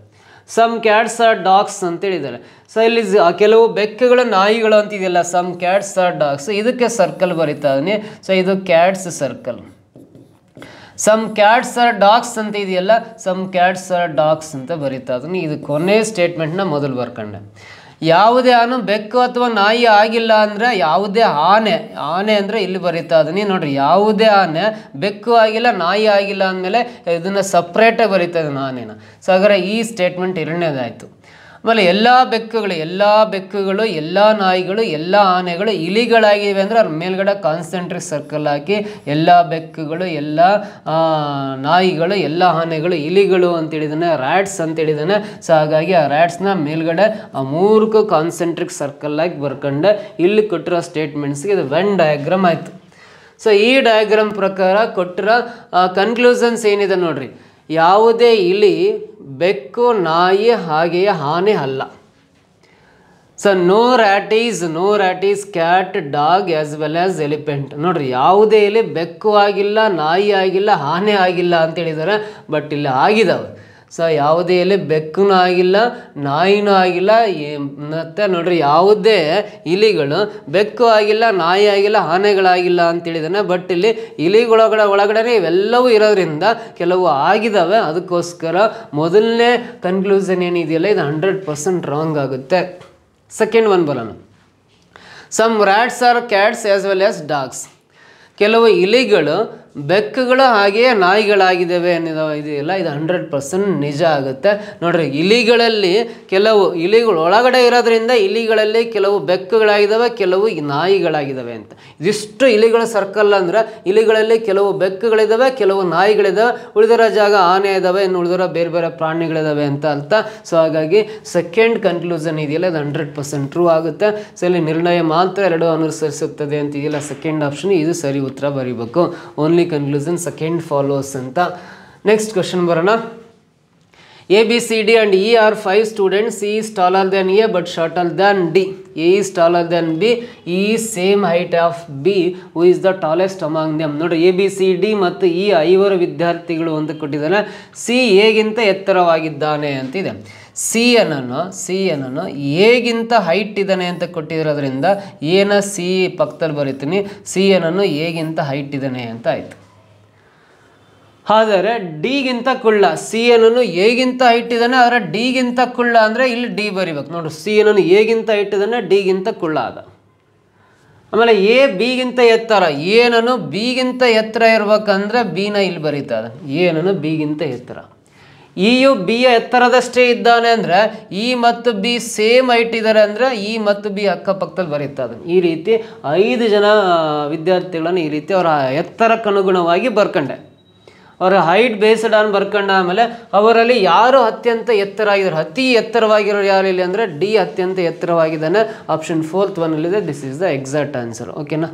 ಸಮ್ ಕ್ಯಾಟ್ಸ್ ಆರ್ ಡಾಗ್ಸ್ ಅಂತೇಳಿದ್ದಾರೆ. ಸೊ ಇಲ್ಲಿ ಕೆಲವು ಬೆಕ್ಕುಗಳು, ನಾಯಿಗಳು ಅಂತಿದೆಯಲ್ಲ, ಸಮ್ ಕ್ಯಾಟ್ಸ್ ಆರ್ ಡಾಗ್ಸ್, ಇದಕ್ಕೆ ಸರ್ಕಲ್ ಬರೀತಾ ಇದೀನಿ. ಸೊ ಇದು cats circle. Some cats R dogs ಅಂತ ಇದೆಯಲ್ಲ, ಸಮ್ ಕ್ಯಾಟ್ಸ್ ಆರ್ ಡಾಗ್ಸ್ ಅಂತ ಬರೀತಾ ಇದೀನಿ. ಇದು ಕೊನೆ ಸ್ಟೇಟ್ಮೆಂಟ್ನ ಮೊದಲು ಬರ್ಕೊಂಡೆ. ಯಾವುದೇ ಆನೆ ಬೆಕ್ಕು ಅಥವಾ ನಾಯಿ ಆಗಿಲ್ಲ ಅಂದರೆ ಯಾವುದೇ ಆನೆ ಅಂದರೆ ಇಲ್ಲಿ ಬರೀತಾ ಇದೀನಿ ನೋಡ್ರಿ. ಯಾವುದೇ ಆನೆ ಬೆಕ್ಕು ಆಗಿಲ್ಲ, ನಾಯಿ ಆಗಿಲ್ಲ ಅಂದಮೇಲೆ ಇದನ್ನು ಸಪ್ರೇಟಾಗಿ ಬರೀತಾ ಇದ್ದೀನಿ ಆನೆನ. ಸೊ ಹಾಗಾದ್ರೆ ಈ ಸ್ಟೇಟ್ಮೆಂಟ್ ಎರಡನೇದಾಯಿತು. ಆಮೇಲೆ ಎಲ್ಲ ಬೆಕ್ಕುಗಳು, ಎಲ್ಲ ನಾಯಿಗಳು, ಎಲ್ಲ ಆನೆಗಳು ಇಲಿಗಳಾಗಿವೆ ಅಂದರೆ ಅವ್ರ ಮೇಲ್ಗಡೆ ಕಾನ್ಸಂಟ್ರಿಕ್ ಸರ್ಕಲ್ ಹಾಕಿ ಎಲ್ಲ ಬೆಕ್ಕುಗಳು, ಎಲ್ಲ ನಾಯಿಗಳು, ಎಲ್ಲ ಆನೆಗಳು ಇಲಿಗಳು ಅಂತೇಳಿದಾನೆ, ರ್ಯಾಟ್ಸ್ ಅಂತೇಳಿದಾನೆ. ಸೊ ಹಾಗಾಗಿ ಆ ರ್ಯಾಟ್ಸ್ನ ಮೇಲ್ಗಡೆ ಆ 3ಕ್ಕೂ ಕಾನ್ಸಂಟ್ರಿಕ್ ಸರ್ಕಲ್ ಆಗಿ ಬರ್ಕೊಂಡೆ. ಇಲ್ಲಿ ಕೊಟ್ಟಿರೋ ಸ್ಟೇಟ್ಮೆಂಟ್ಸ್ಗೆ ಇದು ವೆನ್ ಡಯಾಗ್ರಾಮ್ ಆಯಿತು. ಸೊ ಈ ಡಯಾಗ್ರಾಮ್ ಪ್ರಕಾರ ಕೊಟ್ಟಿರೋ ಕನ್ಕ್ಲೂಷನ್ಸ್ ಏನಿದೆ ನೋಡ್ರಿ. ಯಾವುದೇ ಇಲಿ, ಬೆಕ್ಕು, ನಾಯಿ ಹಾಗೆಯೇ ಆನೆ ಅಲ್ಲ. So no rat is cat, dog as well as elephant. ನೋಡ್ರಿ, ಯಾವುದೇ ಇಲ್ಲಿ ಬೆಕ್ಕು ಆಗಿಲ್ಲ, ನಾಯಿ ಆಗಿಲ್ಲ, ಆನೆ ಆಗಿಲ್ಲ ಅಂತೇಳಿದ್ದಾರೆ. ಬಟ್ ಇಲ್ಲಿ ಆಗಿದಾವೆ. ಸೊ ಯಾವುದೇ ಇಲ್ಲಿ ಬೆಕ್ಕೂ ಆಗಿಲ್ಲ, ನಾಯಿನೂ ಆಗಿಲ್ಲ. ಮತ್ತು ನೋಡ್ರಿ, ಯಾವುದೇ ಇಲಿಗಳು ಬೆಕ್ಕು ಆಗಿಲ್ಲ, ನಾಯಿ ಆಗಿಲ್ಲ, ಆನೆಗಳಾಗಿಲ್ಲ ಅಂತೇಳಿದಾನೆ. ಬಟ್ ಇಲ್ಲಿ ಒಳಗಡೆ ಇವೆಲ್ಲವೂ ಇರೋದ್ರಿಂದ ಕೆಲವು ಆಗಿದ್ದಾವೆ. ಅದಕ್ಕೋಸ್ಕರ ಮೊದಲನೇ ಕನ್ಕ್ಲೂಷನ್ ಏನಿದೆಯಲ್ಲ, ಇದು 100% ರಾಂಗ್ ಆಗುತ್ತೆ. ಸೆಕೆಂಡ್ ಒನ್ ಬರೋಣ. Some rats or cats as well as dogs. ಕೆಲವು ಇಲಿಗಳು ಬೆಕ್ಕುಗಳು ಹಾಗೆಯೇ ನಾಯಿಗಳಾಗಿದ್ದಾವೆ ಅನ್ನೋದು ಇದೆಯಲ್ಲ, ಇದು 100% ನಿಜ ಆಗುತ್ತೆ. ನೋಡ್ರಿ, ಇಲಿಗಳಲ್ಲಿ ಕೆಲವು ಇಲಿಗಳು ಒಳಗಡೆ ಇರೋದ್ರಿಂದ ಇಲಿಗಳಲ್ಲಿ ಕೆಲವು ಬೆಕ್ಕುಗಳಾಗಿದ್ದಾವೆ, ಕೆಲವು ನಾಯಿಗಳಾಗಿದ್ದಾವೆ ಅಂತ. ಇದಿಷ್ಟು ಇಲಿಗಳ ಸರ್ಕಲ್ ಅಂದರೆ ಇಲಿಗಳಲ್ಲಿ ಕೆಲವು ಬೆಕ್ಕುಗಳಿದ್ದಾವೆ, ಕೆಲವು ನಾಯಿಗಳಿದ್ದಾವೆ, ಉಳಿದಿರೋ ಜಾಗ ಆನೆ ಇದ್ದಾವೆ, ಇನ್ನು ಉಳಿದಿರೋ ಬೇರೆ ಬೇರೆ ಪ್ರಾಣಿಗಳಿದ್ದಾವೆ ಅಂತ ಅರ್ಥ. ಸೊ ಹಾಗಾಗಿ ಸೆಕೆಂಡ್ ಕನ್ಕ್ಲೂಷನ್ ಇದೆಯಲ್ಲ, ಇದು 100% ಟ್ರೂ ಆಗುತ್ತೆ. ಸೊ ಇಲ್ಲಿ ನಿರ್ಣಯ ಮಾತ್ರ ಎರಡು ಅನುಸರಿಸುತ್ತದೆ ಅಂತ ಇದೆಯಲ್ಲ, ಸೆಕೆಂಡ್ ಆಪ್ಷನ್ ಇದು ಸರಿ ಉತ್ತರ ಬರೀಬೇಕು. ಓನ್ಲಿ ಕನ್ಕ್ಲೂಷನ್ ಸೆಕೆಂಡ್ ಫಾಲೋಸ್ ಅಂತ. ನೆಕ್ಸ್ಟ್ ಕ್ವಶನ್ ಬರೋಣ. A, B, C, D and E are 5 students. C is taller than A but shorter than D. A is taller than B. E is same height of B. Who is the tallest among them? ನೋಡಿ, A, B, C, D ಮತ್ತು E 5 ವಿದ್ಯಾರ್ಥಿಗಳು ಅಂತ ಕೊಟ್ಟಿದ್ದಾನೆ. C ಹೇಗಿಂತ ಎತ್ತರವಾಗಿದ್ದಾನೆ ಅಂತಿದೆ. C ಅನ್ನೋನು ಹೇಗಿಂತ height ಇದ್ದಾನೆ ಅಂತ ಕೊಟ್ಟಿರೋದ್ರಿಂದ ಏನ ಸಿ ಪಕ್ಕದಲ್ಲಿ ಬರೀತೀನಿ. ಸಿ ಅನ್ನೋನು ಹೇಗಿಂತ ಹೈಟ್ ಇದ್ದಾನೆ ಅಂತ ಆಯಿತು. ಆದರೆ ಡಿಗಿಂತ ಕುಳ್ಳ. ಸಿ ಅನ್ನೋನು ಹೇಗಿಂತ ಹೈಟ್ ಇದ್ದಾನೆ, ಆದರೆ ಡಿಗಿಂತ ಕುಳ್ಳ ಅಂದರೆ ಇಲ್ಲಿ ಡಿ ಬರಿಬೇಕು. ನೋಡು, ಸಿ ಅನ್ನೋನು ಹೇಗಿಂತ ಹೈಟ್ ಇದ್ದಾನೆ, ಡಿಗಿಂತ ಕುಳ್ಳ ಆದ. ಆಮೇಲೆ ಎ ಬಿಗಿಂತ ಎತ್ತರ. ಏನನ್ನು ಬಿಗಿಂತ ಎತ್ತರ ಇರ್ಬೇಕಂದ್ರೆ ಬಿನ ಇಲ್ಲಿ ಬರೀತಾ ಇದೆ. ಏನನ್ನು ಬಿಗಿಂತ ಎತ್ತರ. ಇಯು ಬಿಯ ಎತ್ತರದಷ್ಟೇ ಇದ್ದಾನೆ ಅಂದರೆ ಇ ಮತ್ತು ಬಿ ಸೇಮ್ ಹೈಟ್ ಇದ್ದಾರೆ ಅಂದರೆ ಇ ಮತ್ತು ಬಿ ಅಕ್ಕಪಕ್ಕದಲ್ಲಿ ಬರೀತಾ ಇದೆ. ಈ ರೀತಿ 5 ಜನ ವಿದ್ಯಾರ್ಥಿಗಳನ್ನು ಈ ರೀತಿ ಅವರ ಎತ್ತರಕ್ಕನುಗುಣವಾಗಿ ಬರ್ಕೊಂಡೆ. ಅವರ ಹೈಟ್ ಬೇಸ್ಡ್ ಆನ್ ಬರ್ಕೊಂಡ. ಆಮೇಲೆ ಅವರಲ್ಲಿ ಯಾರು ಅತ್ಯಂತ ಎತ್ತರ ಆಗಿದ್ದಾರೆ, ಅತಿ ಎತ್ತರವಾಗಿರೋರು ಯಾರು ಇಲ್ಲಿ ಅಂದರೆ ಡಿ ಅತ್ಯಂತ ಎತ್ತರವಾಗಿದ್ದಾನೆ. ಆಪ್ಷನ್ 4th ಒನ್ನಲ್ಲಿದೆ. This is the exact answer. ಓಕೆನಾ?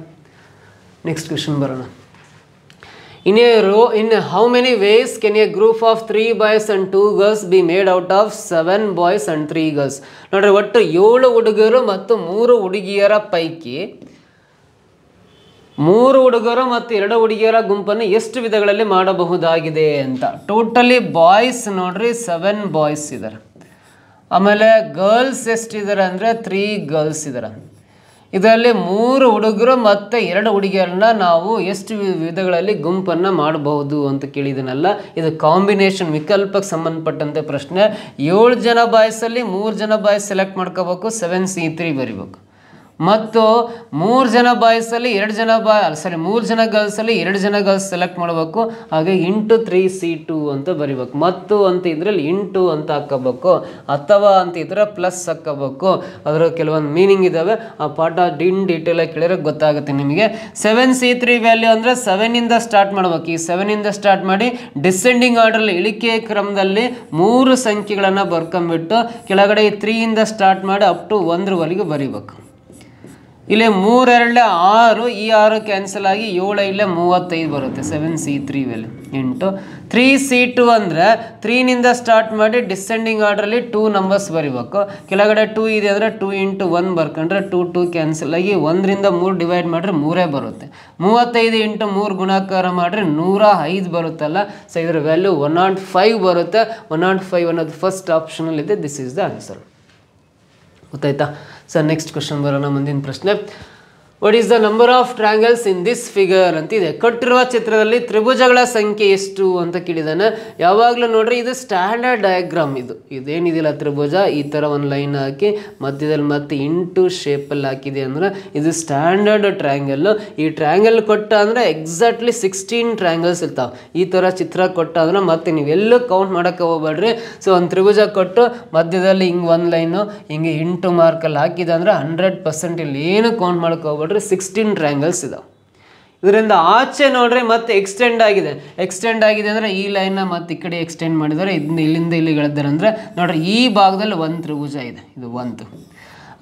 ನೆಕ್ಸ್ಟ್ ಕ್ವೆಶನ್ ಬರೋಣ. In how many ways can a group of 3 boys and 2 girls be made out of 7 boys and 3 girls? ನೋಡ್ರಿ, ಒಟ್ಟು 7 ಹುಡುಗರು ಮತ್ತು 3 ಹುಡುಗಿಯರ ಪೈಕಿ 3 ಹುಡುಗರು ಮತ್ತು 2 ಹುಡುಗಿಯರ ಗುಂಪನ್ನು ಎಷ್ಟು ವಿಧಗಳಲ್ಲಿ ಮಾಡಬಹುದಾಗಿದೆ ಅಂತ. ಟೋಟಲಿ ಬಾಯ್ಸ್ ನೋಡ್ರಿ 7 ಬಾಯ್ಸ್ ಇದ್ದಾರೆ. ಆಮೇಲೆ ಗರ್ಲ್ಸ್ ಎಷ್ಟಿದ್ದಾರೆ ಅಂದರೆ 3 ಗರ್ಲ್ಸ್ ಇದ್ದಾರೆ. ಇದರಲ್ಲಿ 3 ಹುಡುಗರು ಮತ್ತು 2 ಹುಡುಗಿಯರನ್ನ ನಾವು ಎಷ್ಟು ವಿಧಗಳಲ್ಲಿ ಗುಂಪನ್ನು ಮಾಡಬಹುದು ಅಂತ ಕೇಳಿದನಲ್ಲ. ಇದು ಕಾಂಬಿನೇಷನ್ ವಿಕಲ್ಪಕ್ಕೆ ಸಂಬಂಧಪಟ್ಟಂತೆ ಪ್ರಶ್ನೆ. 7 ಜನ ಬಾಯ್ಸಲ್ಲಿ 3 ಜನ ಬಾಯ್ಸ್ ಸೆಲೆಕ್ಟ್ ಮಾಡ್ಕೋಬೇಕು. 7C3 ಬರಿಬೇಕು. ಮತ್ತು 3 ಜನ ಬಾಯ್ಸಲ್ಲಿ 2 ಜನ ಸಾರಿ 3 ಜನ ಗರ್ಲ್ಸಲ್ಲಿ 2 ಜನ ಗರ್ಲ್ಸ್ ಸೆಲೆಕ್ಟ್ ಮಾಡಬೇಕು. ಹಾಗೆ ಇಂಟು 3C2 ಅಂತ ಬರಿಬೇಕು. ಮತ್ತು ಅಂತ ಇದ್ರಲ್ಲಿ ಇಂಟು ಅಂತ ಹಾಕೋಬೇಕು, ಅಥವಾ ಅಂತ ಇದ್ರೆ ಪ್ಲಸ್ ಹಾಕೋಬೇಕು. ಅದರ ಕೆಲವೊಂದು ಮೀನಿಂಗ್ ಇದ್ದಾವೆ, ಆ ಪಾಠ ಡೀಟೇಲ್ ಆಗಿ ಕೇಳಿದ್ರೆ ಗೊತ್ತಾಗುತ್ತೆ ನಿಮಗೆ. 7C3 ವ್ಯಾಲ್ಯೂ ಅಂದರೆ 7ಇಂದ ಸ್ಟಾರ್ಟ್ ಮಾಡ್ಬೇಕು. ಈ 7ಇಂದ ಸ್ಟಾರ್ಟ್ ಮಾಡಿ ಡಿಸೆಂಡಿಂಗ್ ಆರ್ಡರ್ಲಿ ಇಳಿಕೆ ಕ್ರಮದಲ್ಲಿ 3 ಸಂಖ್ಯೆಗಳನ್ನು ಬರ್ಕೊಂಬಿಟ್ಟು ಕೆಳಗಡೆ 3ಇಂದ ಸ್ಟಾರ್ಟ್ ಮಾಡಿ ಅಪ್ ಟು 1ರವರೆಗೆ ಬರಿಬೇಕು. ಇಲ್ಲಿ 3 2 6, ಈ 6 ಕ್ಯಾನ್ಸಲ್ ಆಗಿ 7 ಇಲ್ಲೇ 35 ಬರುತ್ತೆ. 7C3 ವ್ಯಾಲ್ಯೂ ಇಂಟು 3C2 ಅಂದರೆ 3ನಿಂದ ಸ್ಟಾರ್ಟ್ ಮಾಡಿ ಡಿಸೆಂಡಿಂಗ್ ಆರ್ಡ್ರಲ್ಲಿ 2 ನಂಬರ್ಸ್ ಬರಿಬೇಕು. ಕೆಳಗಡೆ 2 ಇದೆ ಅಂದರೆ 2 ಇಂಟು 1 ಬರ್ಕೊಂಡ್ರೆ 2 ಕ್ಯಾನ್ಸಲ್ ಆಗಿ 1ರಿಂದ 3 ಡಿವೈಡ್ ಮಾಡಿದ್ರೆ 3 ಬರುತ್ತೆ. 35 ಇಂಟು 3 ಗುಣಾಕಾರ ಮಾಡಿದ್ರೆ 105 ಬರುತ್ತಲ್ಲ. ಸೊ ಇದರ ವ್ಯಾಲ್ಯೂ 105 ಬರುತ್ತೆ. 105 ಅನ್ನೋದು ಫಸ್ಟ್ ಆಪ್ಷನಲ್ಲಿದೆ. This is the answer. ಗೊತ್ತಾಯ್ತಾ? ಸರ್ ನೆಕ್ಸ್ಟ್ ಕ್ವಶನ್ ಬರೋಣ. ಮುಂದಿನ ಪ್ರಶ್ನೆ, what is the number of triangles in this figure ಅಂತಿದೆ. ಕೊಟ್ಟಿರುವ ಚಿತ್ರದಲ್ಲಿ ತ್ರಿಭುಜಗಳ ಸಂಖ್ಯೆ ಎಷ್ಟು ಅಂತ ಕೇಳಿದಾನೆ. ಯಾವಾಗಲೂ ನೋಡ್ರಿ, ಇದು ಸ್ಟ್ಯಾಂಡರ್ಡ್ ಡಯಾಗ್ರಾಮ್. ಇದೇನಿದಿಲ್ಲ ತ್ರಿಭುಜ ಈ ಥರ ಒಂದು ಲೈನ್ ಹಾಕಿ ಮಧ್ಯದಲ್ಲಿ ಮತ್ತೆ ಇಂಟು ಶೇಪಲ್ಲಿ ಹಾಕಿದೆ ಅಂದರೆ ಇದು ಸ್ಟ್ಯಾಂಡರ್ಡ್ ಟ್ರಯಾಂಗಲ್ಲು. ಈ ಟ್ರಯಾಂಗಲ್ ಕೊಟ್ಟ ಅಂದರೆ ಎಕ್ಸಾಕ್ಟ್ಲಿ 16 ಟ್ರಯಾಂಗಲ್ಸ್ ಇರ್ತಾವೆ. ಈ ಥರ ಚಿತ್ರ ಕೊಟ್ಟ ಅಂದರೆ ಮತ್ತೆ ನೀವೆಲ್ಲೂ ಕೌಂಟ್ ಮಾಡೋಕ್ಕೆ ಹೋಗ್ಬೇಡ್ರಿ. ಸೊ ಒಂದು ತ್ರಿಭುಜ ಕೊಟ್ಟು ಮಧ್ಯದಲ್ಲಿ ಹಿಂಗೆ ಒಂದು ಲೈನು ಹಿಂಗೆ ಇಂಟು ಮಾರ್ಕಲ್ಲಿ ಹಾಕಿದೆ ಅಂದರೆ 100% ಇಲ್ಲಿ ಏನು ಕೌಂಟ್ ಮಾಡೋಕ್ಕೆ ಹೋಗ್ಬೇಡ್ರಿ. 16 ಟ್ರಯಾಂಗಲ್ಸ್ ಇದಾವೆ. ಇದರಿಂದ ಆಚೆ ನೋಡ್ರಿ ಮತ್ತೆ ಎಕ್ಸ್ಟೆಂಡ್ ಆಗಿದೆ. ಎಕ್ಸ್ಟೆಂಡ್ ಆಗಿದೆ ಅಂದರೆ ಈ ಲೈನ್ನ ಮತ್ತೆ ಈ ಕಡೆ ಎಕ್ಸ್ಟೆಂಡ್ ಮಾಡಿದರೆ ಇಲ್ಲಿಂದ ಇಲ್ಲಿಗೆ ಎಳೆದಾರೆ ಅಂದರೆ ನೋಡ್ರಿ ಈ ಭಾಗದಲ್ಲಿ ಒಂದು ತ್ರಿಭುಜ ಇದೆ, ಇದು ಒಂದು.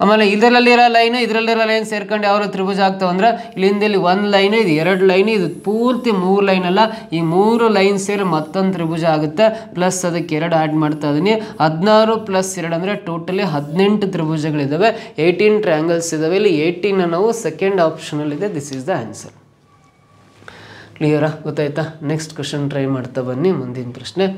ಆಮೇಲೆ ಇದರಲ್ಲಿರೋ ಲೈನು ಇದರಲ್ಲಿರೋ ಲೈನ್ ಸೇರ್ಕೊಂಡು ಯಾವ ತ್ರಿಭುಜ ಆಗ್ತಾವೆ ಅಂದರೆ ಇಲ್ಲಿಂದ ಇಲ್ಲಿ ಒಂದು ಲೈನು, ಇದು 2 ಲೈನು, ಇದು ಪೂರ್ತಿ 3 ಲೈನ್ ಅಲ್ಲ. ಈ 3 ಲೈನ್ ಸೇರಿ ಮತ್ತೊಂದು ತ್ರಿಭುಜ ಆಗುತ್ತೆ. ಪ್ಲಸ್ ಅದಕ್ಕೆ 2 ಆ್ಯಡ್ ಮಾಡ್ತಾ ಇದ್ದೀನಿ. 16 + 2 ಅಂದರೆ ಟೋಟಲಿ 18 ತ್ರಿಭುಜಗಳಿದ್ದಾವೆ. 18 ಟ್ರಯಾಂಗಲ್ಸ್ ಇದ್ದಾವೆ. ಇಲ್ಲಿ 18 ನಾವು ಸೆಕೆಂಡ್ ಆಪ್ಷನಲ್ಲಿದೆ. This is the answer. ಕ್ಲಿಯರಾ? ಗೊತ್ತಾಯ್ತಾ? ನೆಕ್ಸ್ಟ್ ಕ್ವಶನ್ ಟ್ರೈ ಮಾಡ್ತಾ ಬನ್ನಿ. ಮುಂದಿನ ಪ್ರಶ್ನೆ,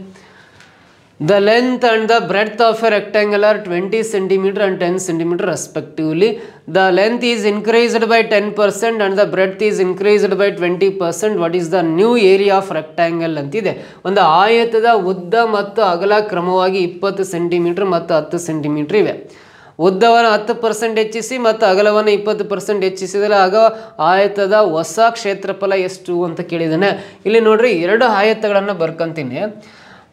the length and the breadth of a rectangle are 20 cm and 10 cm respectively. The length is increased by 10% and the breadth is increased by 20%. What is the new area of rectangle ಅಂತಿದೆ. ಒಂದು ಆಯತದ ಉದ್ದ ಮತ್ತು ಅಗಲ ಕ್ರಮವಾಗಿ 20 centimetre ಮತ್ತು 10 centimetre ಇವೆ. ಉದ್ದವನ್ನು 10% ಹೆಚ್ಚಿಸಿ ಮತ್ತು ಅಗಲವನ್ನು 20% ಹೆಚ್ಚಿಸಿದರೆ ಆಗ ಆಯತದ ಹೊಸ ಕ್ಷೇತ್ರಫಲ ಎಷ್ಟು ಅಂತ ಕೇಳಿದ್ದಾನೆ. ಇಲ್ಲಿ ನೋಡ್ರಿ 2 ಆಯತಗಳನ್ನು ಬರ್ಕೊಂತೀನಿ.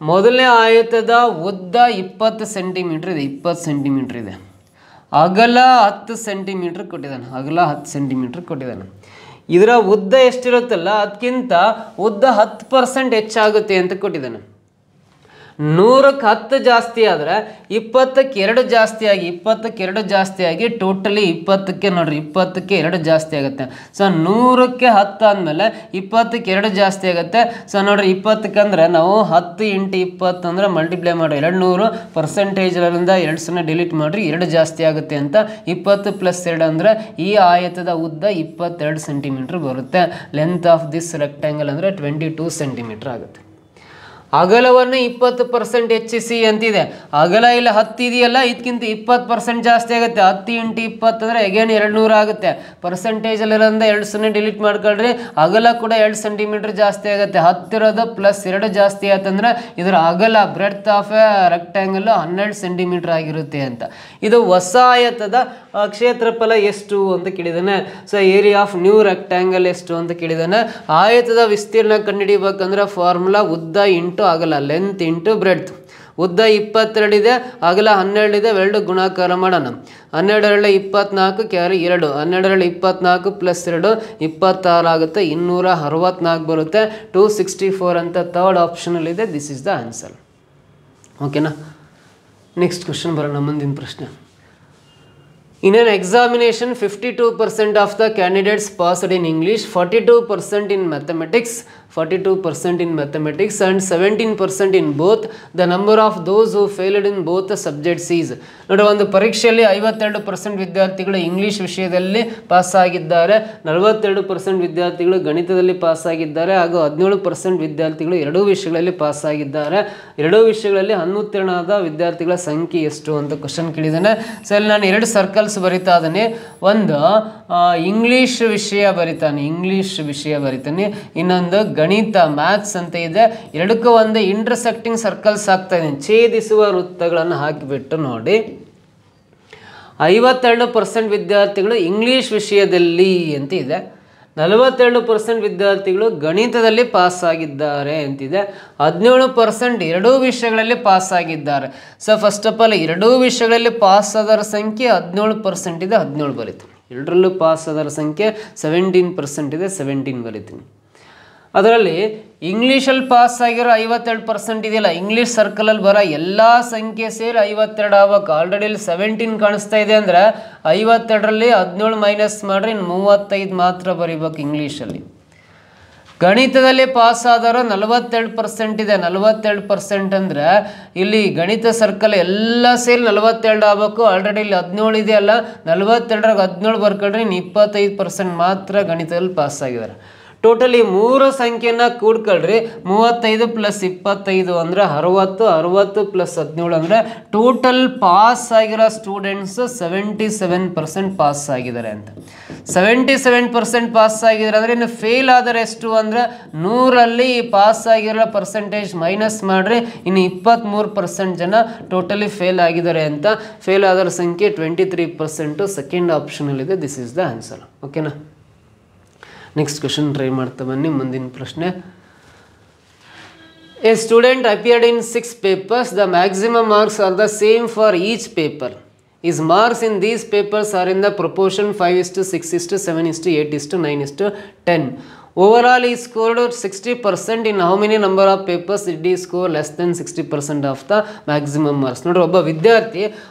ಮೊದಲನೇ ಆಯತದ ಉದ್ದ 20 ಸೆಂಟಿಮೀಟರ್ ಇದೆ, 20 ಸೆಂಟಿಮೀಟರ್ ಇದೆ. ಅಗಲ 10 ಸೆಂಟಿಮೀಟರ್ ಕೊಟ್ಟಿದ್ದಾನೆ. ಅಗಲ 10 ಸೆಂಟಿಮೀಟರ್ ಕೊಟ್ಟಿದ್ದಾನೆ. ಇದರ ಉದ್ದ ಎಷ್ಟಿರುತ್ತಲ್ಲ ಅದಕ್ಕಿಂತ ಉದ್ದ 10% ಹೆಚ್ಚಾಗುತ್ತೆ ಅಂತ ಕೊಟ್ಟಿದ್ದಾನೆ. 100ಕ್ಕೆ 10 ಜಾಸ್ತಿ ಆದರೆ 20ಕ್ಕೆ 2 ಜಾಸ್ತಿ ಆಗಿ 20ಕ್ಕೆ 2 ಜಾಸ್ತಿ ಆಗಿ ಟೋಟಲಿ 20ಕ್ಕೆ ನೋಡ್ರಿ 20ಕ್ಕೆ 2 ಜಾಸ್ತಿ ಆಗುತ್ತೆ. ಸೊ 100ಕ್ಕೆ 10 ಆದಮೇಲೆ 20ಕ್ಕೆ 2 ಜಾಸ್ತಿ ಆಗುತ್ತೆ. ಸೊ ನೋಡ್ರಿ 20ಕ್ಕೆ ಅಂದರೆ ನಾವು 10 × 20 ಅಂದರೆ ಮಲ್ಟಿಪ್ಲೈ ಮಾಡಿ 200 ಪರ್ಸೆಂಟೇಜ್ಗಳಿಂದ 2 ಡಿಲೀಟ್ ಮಾಡಿರಿ 2 ಜಾಸ್ತಿ ಆಗುತ್ತೆ ಅಂತ. 20 + 2 ಅಂದರೆ ಈ ಆಯತದ ಉದ್ದ 22 ಸೆಂಟಿಮೀಟರ್ ಬರುತ್ತೆ. ಲೆಂತ್ ಆಫ್ ದಿಸ್ ರೆಕ್ಟ್ಯಾಂಗಲ್ ಅಂದರೆ 22 ಸೆಂಟಿಮೀಟರ್ ಆಗುತ್ತೆ. ಅಗಲವನ್ನು 20% ಹೆಚ್ಚಿಸಿ ಅಂತಿದೆ. ಅಗಲ ಇಲ್ಲ 10 ಇದೆಯಲ್ಲ, ಇದಕ್ಕಿಂತ 20% ಜಾಸ್ತಿ ಆಗುತ್ತೆ. 10 × 20 ಅಂದರೆ ಅಗೇನ್ 200 ಆಗುತ್ತೆ. ಪರ್ಸೆಂಟೇಜಲ್ಲಿರೋದ್ರಿಂದ 2 ಡಿಲೀಟ್ ಮಾಡ್ಕೊಳ್ರಿ. ಅಗಲ ಕೂಡ 2 ಸೆಂಟಿಮೀಟರ್ ಜಾಸ್ತಿ ಆಗುತ್ತೆ. 10 ಇರೋದು +2 ಜಾಸ್ತಿ ಆಯ್ತಂದ್ರೆ ಇದರ ಅಗಲ breadth of a rectangle 12 centimetre ಆಗಿರುತ್ತೆ ಅಂತ. ಇದು ಹೊಸ ಆಯತದ ಕ್ಷೇತ್ರಫಲ ಎಷ್ಟು ಅಂತ ಕೇಳಿದಾನೆ. So area of new rectangle ಎಷ್ಟು ಅಂತ ಕೇಳಿದಾನೆ. ಆಯತದ ವಿಸ್ತೀರ್ಣ ಕಂಡುಹಿಡಿಬೇಕಂದ್ರೆ ಫಾರ್ಮುಲಾ ಉದ್ದ ಇಂಟು ಅಗಲ, ಲೆಂತ್ ಇಂಟು ಬ್ರೆಡ್ತ್. ಉದ್ದ 22 ಇದೆ, ಅಗಲ 12 ಇದೆ. 2 ಗುಣಾಕಾರ ಮಾಡೋಣ. 12 × 24 ಕ್ಯಾರಿ 2, 12 × 24 + 2 26 ಆಗುತ್ತೆ. 264 ಬರುತ್ತೆ. 264 ಅಂತ ಥರ್ಡ್ ಆಪ್ಷನಲ್ಲಿದೆ. This is the answer. ಓಕೆನಾ? ನೆಕ್ಸ್ಟ್ ಕ್ವಶನ್ ಬರೋಣ. ಮುಂದಿನ ಪ್ರಶ್ನೆ, in an examination 52% of the candidates passed in English, 42% in mathematics, 42% in mathematics and 17% in both. The number of those who failed in both the subjects is. ನೋಡಿ, ಒಂದು ಪರೀಕ್ಷೆಯಲ್ಲಿ 52% ವಿದ್ಯಾರ್ಥಿಗಳು English ವಿಷಯದಲ್ಲಿ pass ಆಗಿದ್ದಾರೆ, 42% ವಿದ್ಯಾರ್ಥಿಗಳು ಗಣಿತದಲ್ಲಿ ಪಾಸ್ ಆಗಿದ್ದಾರೆ, ಹಾಗೂ 17% ವಿದ್ಯಾರ್ಥಿಗಳು ಎರಡೂ ವಿಷಯಗಳಲ್ಲಿ ಪಾಸ್ ಆಗಿದ್ದಾರೆ. ಎರಡೂ ವಿಷಯಗಳಲ್ಲಿ ಅನುತ್ತೀರ್ಣರಾದ ವಿದ್ಯಾರ್ಥಿಗಳ ಸಂಖ್ಯೆ ಎಷ್ಟು ಅಂತ ಕ್ವಶನ್ ಕೇಳಿದ್ದಾನೆ. ಸೊ ಇಲ್ಲಿ ನಾನು 2 ಸರ್ಕಲ್ಸ್ ಬರಿತಾ ಇದ್ದೀನಿ. ಒಂದು ಇಂಗ್ಲೀಷ್ ವಿಷಯ ಬರಿತಾನೆ, ಇನ್ನೊಂದು ಗಣಿತ ಮ್ಯಾಥ್ಸ್ ಅಂತ ಇದೆ. ಎರಡಕ್ಕೂ ಒಂದು ಇಂಟರ್ಸೆಕ್ಟಿಂಗ್ ಸರ್ಕಲ್ಸ್ ಹಾಕ್ತಾ ಇದ್ದೀನಿ. ಛೇದಿಸುವ ವೃತ್ತಗಳನ್ನು ಹಾಕಿಬಿಟ್ಟು ನೋಡಿ, 52% ವಿದ್ಯಾರ್ಥಿಗಳು ಇಂಗ್ಲೀಷ್ ವಿಷಯದಲ್ಲಿ ಅಂತ ಇದೆ, 42% ವಿದ್ಯಾರ್ಥಿಗಳು ಗಣಿತದಲ್ಲಿ ಪಾಸಾಗಿದ್ದಾರೆ ಅಂತಿದೆ, 17% ಎರಡೂ ವಿಷಯಗಳಲ್ಲಿ ಪಾಸಾಗಿದ್ದಾರೆ. ಸೊ ಫಸ್ಟ್ ಆಫ್ ಆಲ್ ಎರಡೂ ವಿಷಯಗಳಲ್ಲಿ ಪಾಸ್ ಆದರ ಸಂಖ್ಯೆ 17% ಇದೆ, 17 ಬರೀತೀನಿ. ಎರಡರಲ್ಲೂ ಪಾಸ್ ಆದರ ಸಂಖ್ಯೆ 17% ಇದೆ, 17 ಬರೀತೀನಿ. ಅದರಲ್ಲಿ ಇಂಗ್ಲೀಷಲ್ಲಿ ಪಾಸ್ ಆಗಿರೋ 52% ಇದೆಯಲ್ಲ, ಇಂಗ್ಲೀಷ್ ಸರ್ಕಲಲ್ಲಿ ಬರೋ ಎಲ್ಲ ಸಂಖ್ಯೆ ಸೇರಿ 52 ಆಗ್ಬೇಕು. ಆಲ್ರೆಡಿ ಇಲ್ಲಿ 17 ಕಾಣಿಸ್ತಾ ಇದೆ ಅಂದರೆ 52ರಲ್ಲಿ 17 ಮೈನಸ್ ಮಾಡಿರಿ, 35 ಮಾತ್ರ ಬರೀಬೇಕು ಇಂಗ್ಲೀಷಲ್ಲಿ. ಗಣಿತದಲ್ಲಿ ಪಾಸ್ ಆದವರು 42% ಇದೆ, 42% ಅಂದರೆ ಇಲ್ಲಿ ಗಣಿತ ಸರ್ಕಲ್ ಎಲ್ಲ ಸೇರಿ 42 ಆಗಬೇಕು. ಆಲ್ರೆಡಿ ಇಲ್ಲಿ 17 ಇದೆಯಲ್ಲ, 42ರಾಗ 17 ಬರ್ಕೊಂಡ್ರೆ ಇನ್ನು 25% ಮಾತ್ರ ಗಣಿತದಲ್ಲಿ ಪಾಸ್ ಆಗಿದ್ದಾರೆ. ಟೋಟಲಿ 3 ಸಂಖ್ಯೆನ ಕೂಡ್ಕೊಳ್ರಿ, 35 + 25 ಅಂದರೆ 60, 60 + 17 ಅಂದರೆ ಟೋಟಲ್ ಪಾಸ್ ಆಗಿರೋ ಸ್ಟೂಡೆಂಟ್ಸು 77% ಪಾಸ್ ಆಗಿದ್ದಾರೆ ಅಂತ. 77% ಪಾಸ್ ಆಗಿದ್ದಾರೆ ಅಂದರೆ ಇನ್ನು ಫೇಲ್ ಆದರೆ ಎಷ್ಟು ಅಂದರೆ 100ರಲ್ಲಿ ಪಾಸ್ ಆಗಿರೋ ಪರ್ಸೆಂಟೇಜ್ ಮೈನಸ್ ಮಾಡಿರಿ, ಇನ್ನು 23% ಜನ ಟೋಟಲಿ ಫೇಲ್ ಆಗಿದ್ದಾರೆ ಅಂತ. ಫೇಲ್ ಆದರ ಸಂಖ್ಯೆ 23%, ಸೆಕೆಂಡ್ ಆಪ್ಷನಲ್ಲಿದೆ. This is the answer. ಓಕೆನಾ? ನೆಕ್ಸ್ಟ್ ಕ್ವೆಶನ್ ಟ್ರೈ ಮಾಡ್ತಾ ಬನ್ನಿ. ಮುಂದಿನ ಪ್ರಶ್ನೆ. A student appeared in 6 papers. The maximum marks are the same for each paper. His marks in these papers are in the proportion 5:6:7:8:9:10. Overall, he scored 60%. In how many number of papers did he score less than 60% of the maximum marks? ನೋಡ್ರಿ, ಒಬ್ಬ ವಿದ್ಯಾರ್ಥಿ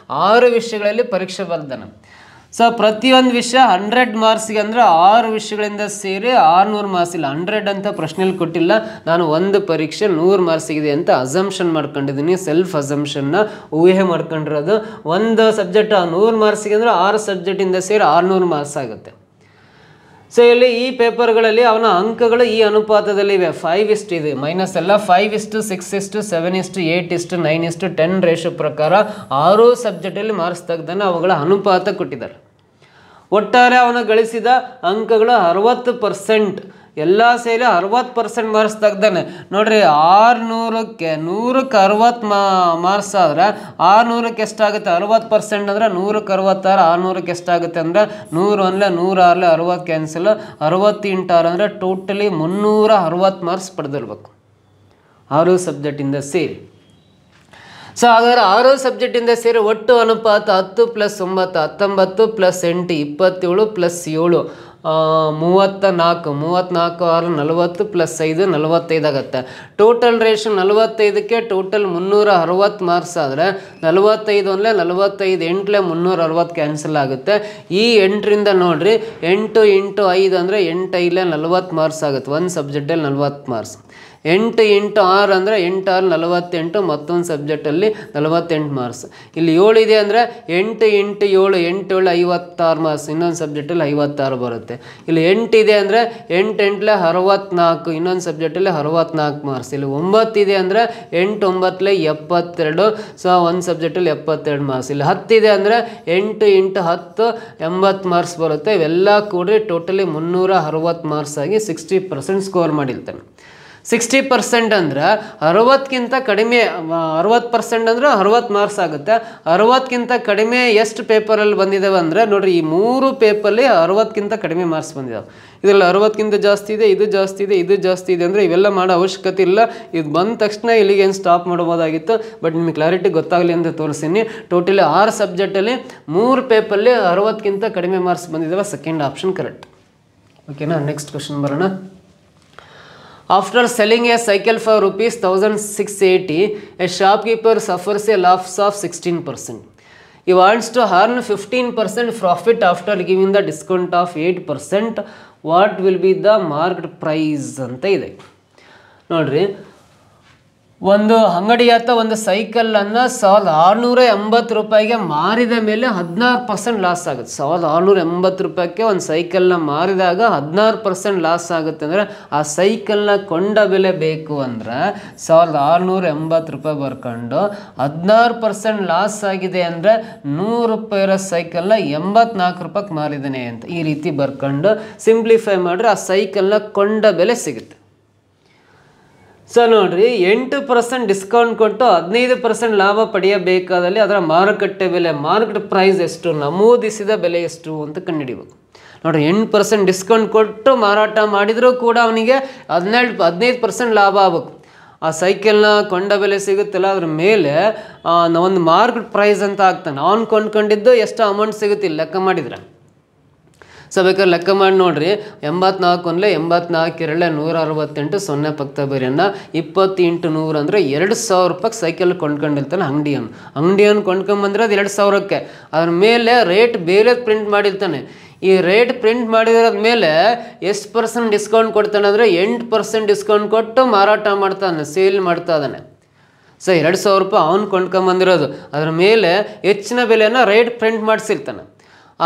6 ವಿಷಯಗಳಲ್ಲಿ ಪರೀಕ್ಷೆ ಬರ್ದಾನೆ. So ಪ್ರತಿಯೊಂದು ವಿಷಯ 100 ಮಾರ್ಕ್ಸ್ಗೆ ಅಂದರೆ 6 ವಿಷಯಗಳಿಂದ ಸೇರಿ 600 ಮಾರ್ಕ್ಸ್. ಇಲ್ಲ 100 ಅಂತ ಪ್ರಶ್ನೆಯಲ್ಲಿ ಕೊಟ್ಟಿಲ್ಲ, ನಾನು ಒಂದು ಪರೀಕ್ಷೆ 100 ಮಾರ್ಕ್ಸಿಗಿದೆ ಅಂತ ಅಸಂಪ್ಷನ್ ಮಾಡ್ಕೊಂಡಿದ್ದೀನಿ. ಸೆಲ್ಫ್ ಅಸಂಪ್ಷನ್ನ ಊಹೆ ಮಾಡ್ಕೊಂಡಿರೋದು. ಒಂದು ಸಬ್ಜೆಕ್ಟ್ 100 ಮಾರ್ಕ್ಸಿಗೆ ಅಂದರೆ 6 ಸಬ್ಜೆಕ್ಟಿಂದ ಸೇರಿ 600 ಮಾರ್ಕ್ಸ್ ಆಗುತ್ತೆ. ಸೊ ಇಲ್ಲಿ ಈ ಪೇಪರ್ಗಳಲ್ಲಿ ಅವನ ಅಂಕಗಳು ಈ ಅನುಪಾತದಲ್ಲಿವೆ. 5 ಇದೆ, ಮೈನಸ್ ಎಲ್ಲ 5:6:7:8:9:10 ರೇಷೋ ಪ್ರಕಾರ 6 ಸಬ್ಜೆಕ್ಟಲ್ಲಿ ಮಾರ್ಕ್ಸ್ ತೆಗೆದಾನೆ. ಅವುಗಳ ಅನುಪಾತ ಕೊಟ್ಟಿದ್ದಾರೆ. ಒಟ್ಟಾರೆ ಅವನು ಗಳಿಸಿದ ಅಂಕಗಳು 60%. ಎಲ್ಲ ಸೇರಿ 60% ಮಾರ್ಕ್ಸ್ ತೆಗ್ದಾನೆ. ನೋಡ್ರಿ, 600ಕ್ಕೆ 100ಕ್ಕೆ 60 ಮಾರ್ಕ್ಸ್ ಆದರೆ 600ಕ್ಕೆ ಎಷ್ಟಾಗುತ್ತೆ? 60% ಅಂದರೆ 100ಕ್ಕೆ 66, 600ಕ್ಕೆ ಎಷ್ಟಾಗುತ್ತೆ ಅಂದರೆ 100 ಅಂದರೆ 106, 60 ಕ್ಯಾನ್ಸಲ್, 60 × 6 ಅಂದರೆ ಟೋಟಲಿ 360 ಮಾರ್ಕ್ಸ್ ಪಡೆದಿರ್ಬೇಕು 6 ಸಬ್ಜೆಕ್ಟಿಂದ ಸೇರಿ. ಸೊ ಹಾಗಾದ್ರೆ 6 ಸಬ್ಜೆಕ್ಟಿಂದ ಸೇರಿ ಒಟ್ಟು ಅನುಪಾತ 10 + 9 19 + 8 27 + 7 34, 6 40 + 5 45 ಆಗುತ್ತೆ. ಟೋಟಲ್ ರೇಷನ್ 45ಕ್ಕೆ ಟೋಟಲ್ 360 ಮಾರ್ಕ್ಸ್ ಆದರೆ 45 ಅಂದರೆ 45, 8 360 ಕ್ಯಾನ್ಸಲ್ ಆಗುತ್ತೆ. ಈ 8ರಿಂದ ನೋಡ್ರಿ, 8 × 5 ಅಂದರೆ 8 5 40 ಮಾರ್ಕ್ಸ್ ಆಗುತ್ತೆ. ಒಂದು ಸಬ್ಜೆಕ್ಟಲ್ಲಿ 40 ಮಾರ್ಕ್ಸ್. 8 × 6 ಅಂದರೆ 8 6 48, ಮತ್ತೊಂದು ಸಬ್ಜೆಕ್ಟಲ್ಲಿ 48 ಮಾರ್ಕ್ಸ್. ಇಲ್ಲಿ 7 ಇದೆ ಅಂದರೆ 8 × 7 8 7 56 ಮಾರ್ಕ್ಸ್, ಇನ್ನೊಂದು ಸಬ್ಜೆಕ್ಟಲ್ಲಿ 56 ಬರುತ್ತೆ. ಇಲ್ಲಿ 8 ಇದೆ ಅಂದರೆ 8 8 64, ಇನ್ನೊಂದು ಸಬ್ಜೆಕ್ಟಲ್ಲಿ 64 ಮಾರ್ಕ್ಸ್. ಇಲ್ಲಿ 9 ಇದೆ ಅಂದರೆ 8 9 72, ಸೊ ಒಂದು ಸಬ್ಜೆಕ್ಟಲ್ಲಿ 72 ಮಾರ್ಕ್ಸ್. ಇಲ್ಲಿ 10 ಇದೆ ಅಂದರೆ 8 × 10 80 ಮಾರ್ಕ್ಸ್ ಬರುತ್ತೆ. ಇವೆಲ್ಲ ಕೂಡಿ ಟೋಟಲಿ 360 ಮಾರ್ಕ್ಸ್ ಆಗಿ 60% ಸ್ಕೋರ್ ಮಾಡಿರ್ತಾನೆ. 60% ಅಂದರೆ 60ಕ್ಕಿಂತ ಕಡಿಮೆ, 60% ಅಂದರೆ 60 ಮಾರ್ಕ್ಸ್ ಆಗುತ್ತೆ. 60ಕ್ಕಿಂತ ಕಡಿಮೆ ಎಷ್ಟು ಪೇಪರಲ್ಲಿ ಬಂದಿದ್ದಾವೆ ಅಂದರೆ ನೋಡಿರಿ, ಈ 3 ಪೇಪರಲ್ಲಿ 60ಕ್ಕಿಂತ ಕಡಿಮೆ ಮಾರ್ಕ್ಸ್ ಬಂದಿದ್ದಾವೆ. ಇದರಲ್ಲಿ 60ಕ್ಕಿಂತ ಜಾಸ್ತಿ ಇದೆ, ಇದು ಜಾಸ್ತಿ ಇದೆ, ಇದು ಜಾಸ್ತಿ ಇದೆ ಅಂದರೆ ಇವೆಲ್ಲ ಮಾಡೋ ಅವಶ್ಯಕತೆ ಇಲ್ಲ. ಇದು ಬಂದ ತಕ್ಷಣ ಇಲ್ಲಿಗೆ ಏನು ಸ್ಟಾಪ್ ಮಾಡ್ಬೋದಾಗಿತ್ತು, ಬಟ್ ನಿಮಗೆ ಕ್ಲಾರಿಟಿ ಗೊತ್ತಾಗಲಿ ಅಂತ ತೋರಿಸ್ತೀನಿ. ಟೋಟಲಿ 6 ಸಬ್ಜೆಕ್ಟಲ್ಲಿ 3 ಪೇಪರಲ್ಲಿ 60ಕ್ಕಿಂತ ಕಡಿಮೆ ಮಾರ್ಕ್ಸ್ ಬಂದಿದ್ದಾವೆ. Second option correct. ಓಕೆನಾ? ನೆಕ್ಸ್ಟ್ ಕ್ವೆಶನ್ ಬರೋಣ. After selling a cycle for ₹1680, a shopkeeper suffers a loss of 16%. He wants to earn 15% profit after giving the discount of 8%. What will be the market price ಅಂತ ಇದೆ. ನೋಡ್ರಿ, ಒಂದು ಅಂಗಡಿ ಆತ ಒಂದು ಸೈಕಲನ್ನು 1680 ರೂಪಾಯಿಗೆ ಮಾರಿದ ಮೇಲೆ 16% ಲಾಸ್ ಆಗುತ್ತೆ. 1680 ರೂಪಾಯಿಗೆ ಒಂದು ಸೈಕಲ್ನ ಮಾರಿದಾಗ 16% ಲಾಸ್ ಆಗುತ್ತೆ. ಅಂದರೆ ಆ ಸೈಕಲ್ನ ಕೊಂಡ ಬೆಲೆ ಬೇಕು ಅಂದರೆ 1680 ರೂಪಾಯಿ ಬರ್ಕೊಂಡು 16% ಲಾಸ್ ಆಗಿದೆ ಅಂದರೆ 100 ರೂಪಾಯಿ ಇರೋ ಸೈಕಲ್ನ 84 ರೂಪಾಯಿಗೆ ಮಾರಿದ್ದಾನೆ ಅಂತ ಈ ರೀತಿ ಬರ್ಕೊಂಡು ಸಿಂಪ್ಲಿಫೈ ಮಾಡಿದ್ರೆ ಆ ಸೈಕಲ್ನ ಕೊಂಡ ಬೆಲೆ ಸಿಗುತ್ತೆ. ಸೊ ನೋಡ್ರಿ 8% ಡಿಸ್ಕೌಂಟ್ ಕೊಟ್ಟು 15% ಲಾಭ ಪಡೆಯಬೇಕಾದಲ್ಲಿ ಅದರ ಮಾರುಕಟ್ಟೆ ಬೆಲೆ ಮಾರ್ಕೆಟ್ ಪ್ರೈಸ್ ಎಷ್ಟು, ನಮೂದಿಸಿದ ಬೆಲೆ ಎಷ್ಟು ಅಂತ ಕಂಡುಹಿಡಿಬೇಕು. ನೋಡ್ರಿ 8% ಡಿಸ್ಕೌಂಟ್ ಕೊಟ್ಟು ಮಾರಾಟ ಮಾಡಿದರೂ ಕೂಡ ಅವನಿಗೆ 15% ಲಾಭ ಆಗಬೇಕು. ಆ ಸೈಕಲ್ನ ಕೊಂಡ ಬೆಲೆ ಸಿಗುತ್ತಲ್ಲ ಅದ್ರ ಮೇಲೆ ಒಂದು ಮಾರ್ಕೆಟ್ ಪ್ರೈಸ್ ಅಂತ ಆಗ್ತಾನೆ. ಅವ್ನು ಕೊಂಡ್ಕೊಂಡಿದ್ದು ಎಷ್ಟು ಅಮೌಂಟ್ ಸಿಗುತ್ತೆ ಲೆಕ್ಕ ಮಾಡಿದ್ರೆ. ಸೊ ಬೇಕಾದ್ರೆ ಲೆಕ್ಕ ಮಾಡಿ ನೋಡ್ರಿ, 84 ಅಂದರೆ 84 2 168 0 ಪಕ್ಕ ಬರಿಯನ್ನ 20 × 100 ಅಂದರೆ 2000 ರೂಪಾಯಿಗೆ ಸೈಕಲ್ ಕೊಂಡ್ಕೊಂಡಿರ್ತಾನೆ ಅಂಗಡಿಯನ್ನು ಕೊಂಡ್ಕೊಂಬಂದ್ರೆ ಅದು 2000ಕ್ಕೆ. ಅದ್ರ ಮೇಲೆ ರೇಟ್ ಬೇರೆ ಪ್ರಿಂಟ್ ಮಾಡಿರ್ತಾನೆ. ಈ ರೇಟ್ ಪ್ರಿಂಟ್ ಮಾಡಿರೋದ ಮೇಲೆ ಎಷ್ಟು % ಡಿಸ್ಕೌಂಟ್ ಕೊಡ್ತಾನೆ ಅಂದರೆ 8% ಡಿಸ್ಕೌಂಟ್ ಕೊಟ್ಟು ಮಾರಾಟ ಮಾಡ್ತಾನೆ, ಸೇಲ್ ಮಾಡ್ತಾ ಇದ್ದಾನೆ. ಸೊ 2000 ರೂಪಾಯಿ ಅವ್ನು ಕೊಂಡ್ಕೊಂಬಂದಿರೋದು, ಅದ್ರ ಮೇಲೆ ಹೆಚ್ಚಿನ ಬೆಲೆನ ರೇಟ್ ಪ್ರಿಂಟ್ ಮಾಡಿಸಿರ್ತಾನೆ.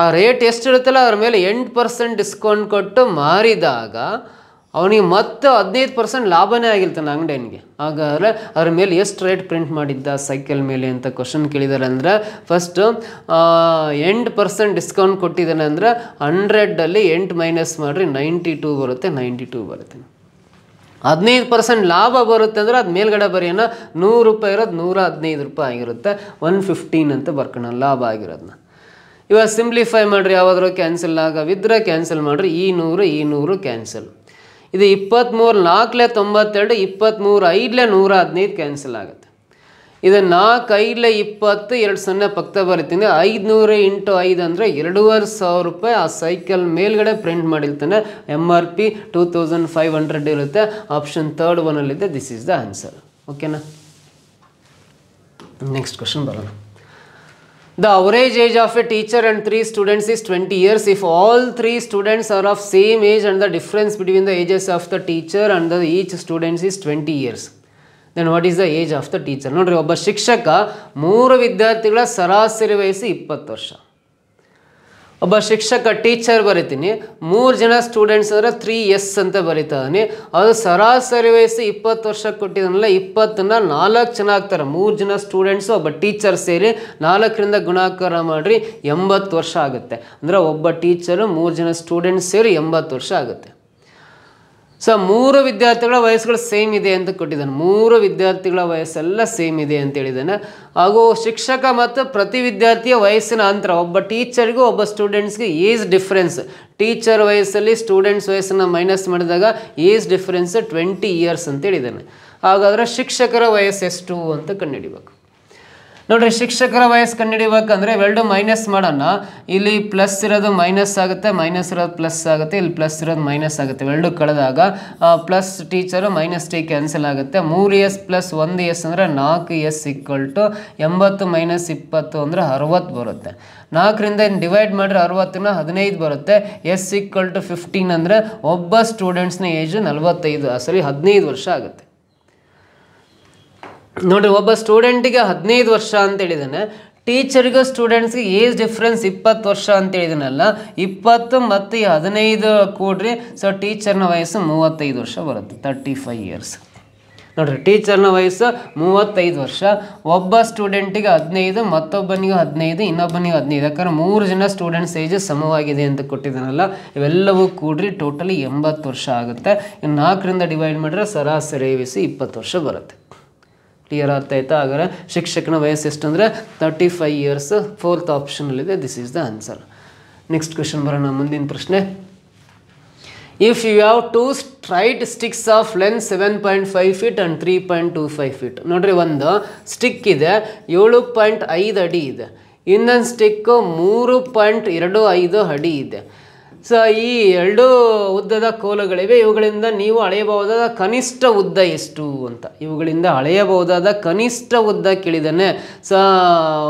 ಆ ರೇಟ್ ಎಷ್ಟಿರುತ್ತಲ್ಲ ಅದ್ರ ಮೇಲೆ 8% ಡಿಸ್ಕೌಂಟ್ ಕೊಟ್ಟು ಮಾರಿದಾಗ ಅವನಿಗೆ ಮತ್ತೆ 15% ಲಾಭನೇ ಆಗಿರ್ತಾನೆ ಅಂಗಡಿಯನಿಗೆ. ಹಾಗಾದರೆ ಅದ್ರ ಮೇಲೆ ಎಷ್ಟು ರೇಟ್ ಪ್ರಿಂಟ್ ಮಾಡಿದ್ದ ಸೈಕಲ್ ಮೇಲೆ ಅಂತ ಕ್ವಶನ್ ಕೇಳಿದ್ದಾರೆ. ಅಂದರೆ ಫಸ್ಟು 8% ಡಿಸ್ಕೌಂಟ್ ಕೊಟ್ಟಿದ್ದಾನೆ ಅಂದರೆ 100ಅಲ್ಲಿ 8 ಮೈನಸ್ ಮಾಡಿರಿ 92 ಬರುತ್ತೆ. 92 ಬರುತ್ತೆ. 15% ಲಾಭ ಬರುತ್ತೆ ಅಂದರೆ ಅದು ಮೇಲ್ಗಡೆ ಬರೆಯೋಣ 100 ರೂಪಾಯಿ ಇರೋದು 115 ರೂಪಾಯಿ ಆಗಿರುತ್ತೆ. 115 ಅಂತ ಬರ್ಕೋಣ ಲಾಭ ಆಗಿರೋದನ್ನ. ಇವಾಗ ಸಿಂಪ್ಲಿಫೈ ಮಾಡಿರಿ, ಯಾವಾದರೂ ಕ್ಯಾನ್ಸಲ್ ಆಗವಿದ್ರೆ ಕ್ಯಾನ್ಸಲ್ ಮಾಡಿರಿ. ಈ 100 ಕ್ಯಾನ್ಸಲ್. ಇದು 23 4 92 23 5 115 ಕ್ಯಾನ್ಸಲ್ ಆಗುತ್ತೆ. ಇದು 4 5 20 2 0 ಪಕ್ಕ ಬರೀತೀನಿ. 500 × 5 ಅಂದರೆ 2500 ರೂಪಾಯಿ ಆ ಸೈಕಲ್ ಮೇಲ್ಗಡೆ ಪ್ರಿಂಟ್ ಮಾಡಿರ್ತಾನೆ. MRP 2500 ಇರುತ್ತೆ. ಆಪ್ಷನ್ 3rd ಒನ್ನಲ್ಲಿದೆ. This is the answer. ಓಕೆನಾ? ನೆಕ್ಸ್ಟ್ ಕ್ವಶನ್ ಬರೋಣ. The average age of a teacher and 3 students is 20 years. If all 3 students are of same age and the difference between the ages of the teacher and each student is 20 years, then what is the age of the teacher? ನೋಡ್ರಿ, ಒಬ್ಬ ಶಿಕ್ಷಕ 3 ವಿದ್ಯಾರ್ಥಿಗಳ ಸರಾಸರಿ ವಯಸ್ಸು 20 ವರ್ಷ. ಒಬ್ಬ ಶಿಕ್ಷಕ teacher ಬರಿತೀನಿ, 3 ಜನ ಸ್ಟೂಡೆಂಟ್ಸ್ ಅಂದರೆ 3S ಅಂತ ಬರೀತಾನೆ. ಅದು ಸರಾಸರಿ ವಯಸ್ಸು 20 ವರ್ಷ ಕೊಟ್ಟಿದ್ದಾನಲ್ಲ, 20ನ 4 ಜನ ಆಗ್ತಾರೆ. 3 ಜನ ಸ್ಟೂಡೆಂಟ್ಸು ಒಬ್ಬ ಟೀಚರ್ ಸೇರಿ 4ರಿಂದ ಗುಣಾಕಾರ ಮಾಡಿರಿ 80 ವರ್ಷ ಆಗುತ್ತೆ. ಅಂದರೆ ಒಬ್ಬ ಟೀಚರು 3 ಜನ ಸ್ಟೂಡೆಂಟ್ಸ್ ಸೇರಿ 80 ವರ್ಷ ಆಗುತ್ತೆ. ಸೊ 3 ವಿದ್ಯಾರ್ಥಿಗಳ ವಯಸ್ಸುಗಳು ಸೇಮ್ ಇದೆ ಅಂತ ಕೊಟ್ಟಿದ್ದಾನೆ. 3 ವಿದ್ಯಾರ್ಥಿಗಳ ವಯಸ್ಸೆಲ್ಲ ಸೇಮ್ ಇದೆ ಅಂತ ಹೇಳಿದ್ದಾನೆ. ಹಾಗೂ ಶಿಕ್ಷಕ ಮತ್ತು ಪ್ರತಿ ವಿದ್ಯಾರ್ಥಿಯ ವಯಸ್ಸಿನ ಅಂತರ, ಒಬ್ಬ ಟೀಚರ್ಗೂ ಒಬ್ಬ ಸ್ಟೂಡೆಂಟ್ಸ್ಗೆ ಏಜ್ ಡಿಫ್ರೆನ್ಸ್, ಟೀಚರ್ ವಯಸ್ಸಲ್ಲಿ ಸ್ಟೂಡೆಂಟ್ಸ್ ವಯಸ್ಸನ್ನು ಮೈನಸ್ ಮಾಡಿದಾಗ ಏಜ್ ಡಿಫ್ರೆನ್ಸ್ 20 ಇಯರ್ಸ್ ಅಂತ ಹೇಳಿದ್ದಾನೆ. ಹಾಗಾದರೆ ಶಿಕ್ಷಕರ ವಯಸ್ಸು ಎಷ್ಟು ಅಂತ ಕಂಡುಹಿಡಿಬೇಕು. ನೋಡ್ರಿ, ಶಿಕ್ಷಕರ ವಯಸ್ಸು ಕಂಡುಹಿಡಿಬೇಕಂದ್ರೆ ಇವೆರಡು ಮೈನಸ್ ಮಾಡೋಣ. ಇಲ್ಲಿ ಪ್ಲಸ್ ಇರೋದು ಮೈನಸ್ ಆಗುತ್ತೆ, ಮೈನಸ್ ಇರೋದು ಪ್ಲಸ್ ಆಗುತ್ತೆ, ಇಲ್ಲಿ ಪ್ಲಸ್ ಇರೋದು ಮೈನಸ್ ಆಗುತ್ತೆ. ಇವೆರಡು ಕಳೆದಾಗ plus teacher minus T cancel ಆಗುತ್ತೆ. 3S + 1S ಅಂದರೆ 4S = 80 - 20 ಅಂದರೆ 60 ಬರುತ್ತೆ. 4ರಿಂದ ಡಿವೈಡ್ ಮಾಡಿದ್ರೆ 60ನ 15 ಬರುತ್ತೆ. S = 15 ಅಂದರೆ ಒಬ್ಬ ಸ್ಟೂಡೆಂಟ್ಸ್ನ ಏಜು 15 ವರ್ಷ ಆಗುತ್ತೆ. ನೋಡಿರಿ, ಒಬ್ಬ ಸ್ಟೂಡೆಂಟಿಗೆ 15 ವರ್ಷ ಅಂತ ಹೇಳಿದ್ದಾನೆ. ಟೀಚರ್ಗೆ ಸ್ಟೂಡೆಂಟ್ಸ್ಗೆ ಏಜ್ ಡಿಫ್ರೆನ್ಸ್ 20 ವರ್ಷ ಅಂತ ಹೇಳಿದಾನಲ್ಲ. 20 ಮತ್ತು 15 ಕೂಡ್ರಿ. ಸೊ ಟೀಚರ್ನ ವಯಸ್ಸು 35 ವರ್ಷ ಬರುತ್ತೆ. 35 ಇಯರ್ಸ್. ನೋಡಿರಿ, ಟೀಚರ್ನ ವಯಸ್ಸು 35 ವರ್ಷ. ಒಬ್ಬ ಸ್ಟೂಡೆಂಟಿಗೆ 15, ಮತ್ತೊಬ್ಬನಿಗೆ 15, ಇನ್ನೊಬ್ಬನಿಗೆ 15. ಯಾಕಂದ್ರೆ 3 ಜನ ಸ್ಟೂಡೆಂಟ್ಸ್ ಏಜ್ ಸಮವಾಗಿದೆ ಅಂತ ಕೊಟ್ಟಿದ್ದಾನಲ್ಲ. ಇವೆಲ್ಲವೂ ಕೂಡ್ರಿ ಟೋಟಲಿ 80 ವರ್ಷ ಆಗುತ್ತೆ. ಇನ್ನು 4ರಿಂದ ಡಿವೈಡ್ ಮಾಡಿದ್ರೆ ಸರಾಸರಿ ವಯಸ್ಸು 20 ವರ್ಷ ಬರುತ್ತೆ. ಕ್ಲಿಯರ್ ಆಗ್ತಾ ಆಯ್ತಾ? ಹಾಗಾದ್ರೆ ಶಿಕ್ಷಕನ ವಯಸ್ಸು ಎಷ್ಟು ಅಂದರೆ 35 ಇಯರ್ಸ್. 4th ಆಪ್ಷನಲ್ಲಿದೆ. This is the answer. Next question ಬರೋಣ. ಮುಂದಿನ ಪ್ರಶ್ನೆ. If you have 2 straight sticks of length 7.5 feet and 3.25 feet. ನೋಡ್ರಿ, ಒಂದು ಸ್ಟಿಕ್ ಇದೆ 7.5 ಅಡಿ ಇದೆ. ಇನ್ನೊಂದು ಸ್ಟಿಕ್ಕು 3.25 ಅಡಿ ಇದೆ. ಸೊ ಈ 2 ಉದ್ದದ ಕೋಲುಗಳಿವೆ. ಇವುಗಳಿಂದ ನೀವು ಅಳೆಯಬಹುದಾದ ಕನಿಷ್ಠ ಉದ್ದ ಎಷ್ಟು ಅಂತ, ಇವುಗಳಿಂದ ಅಳೆಯಬಹುದಾದ ಕನಿಷ್ಠ ಉದ್ದ ಕೇಳಿದ್ದಾನೆ. So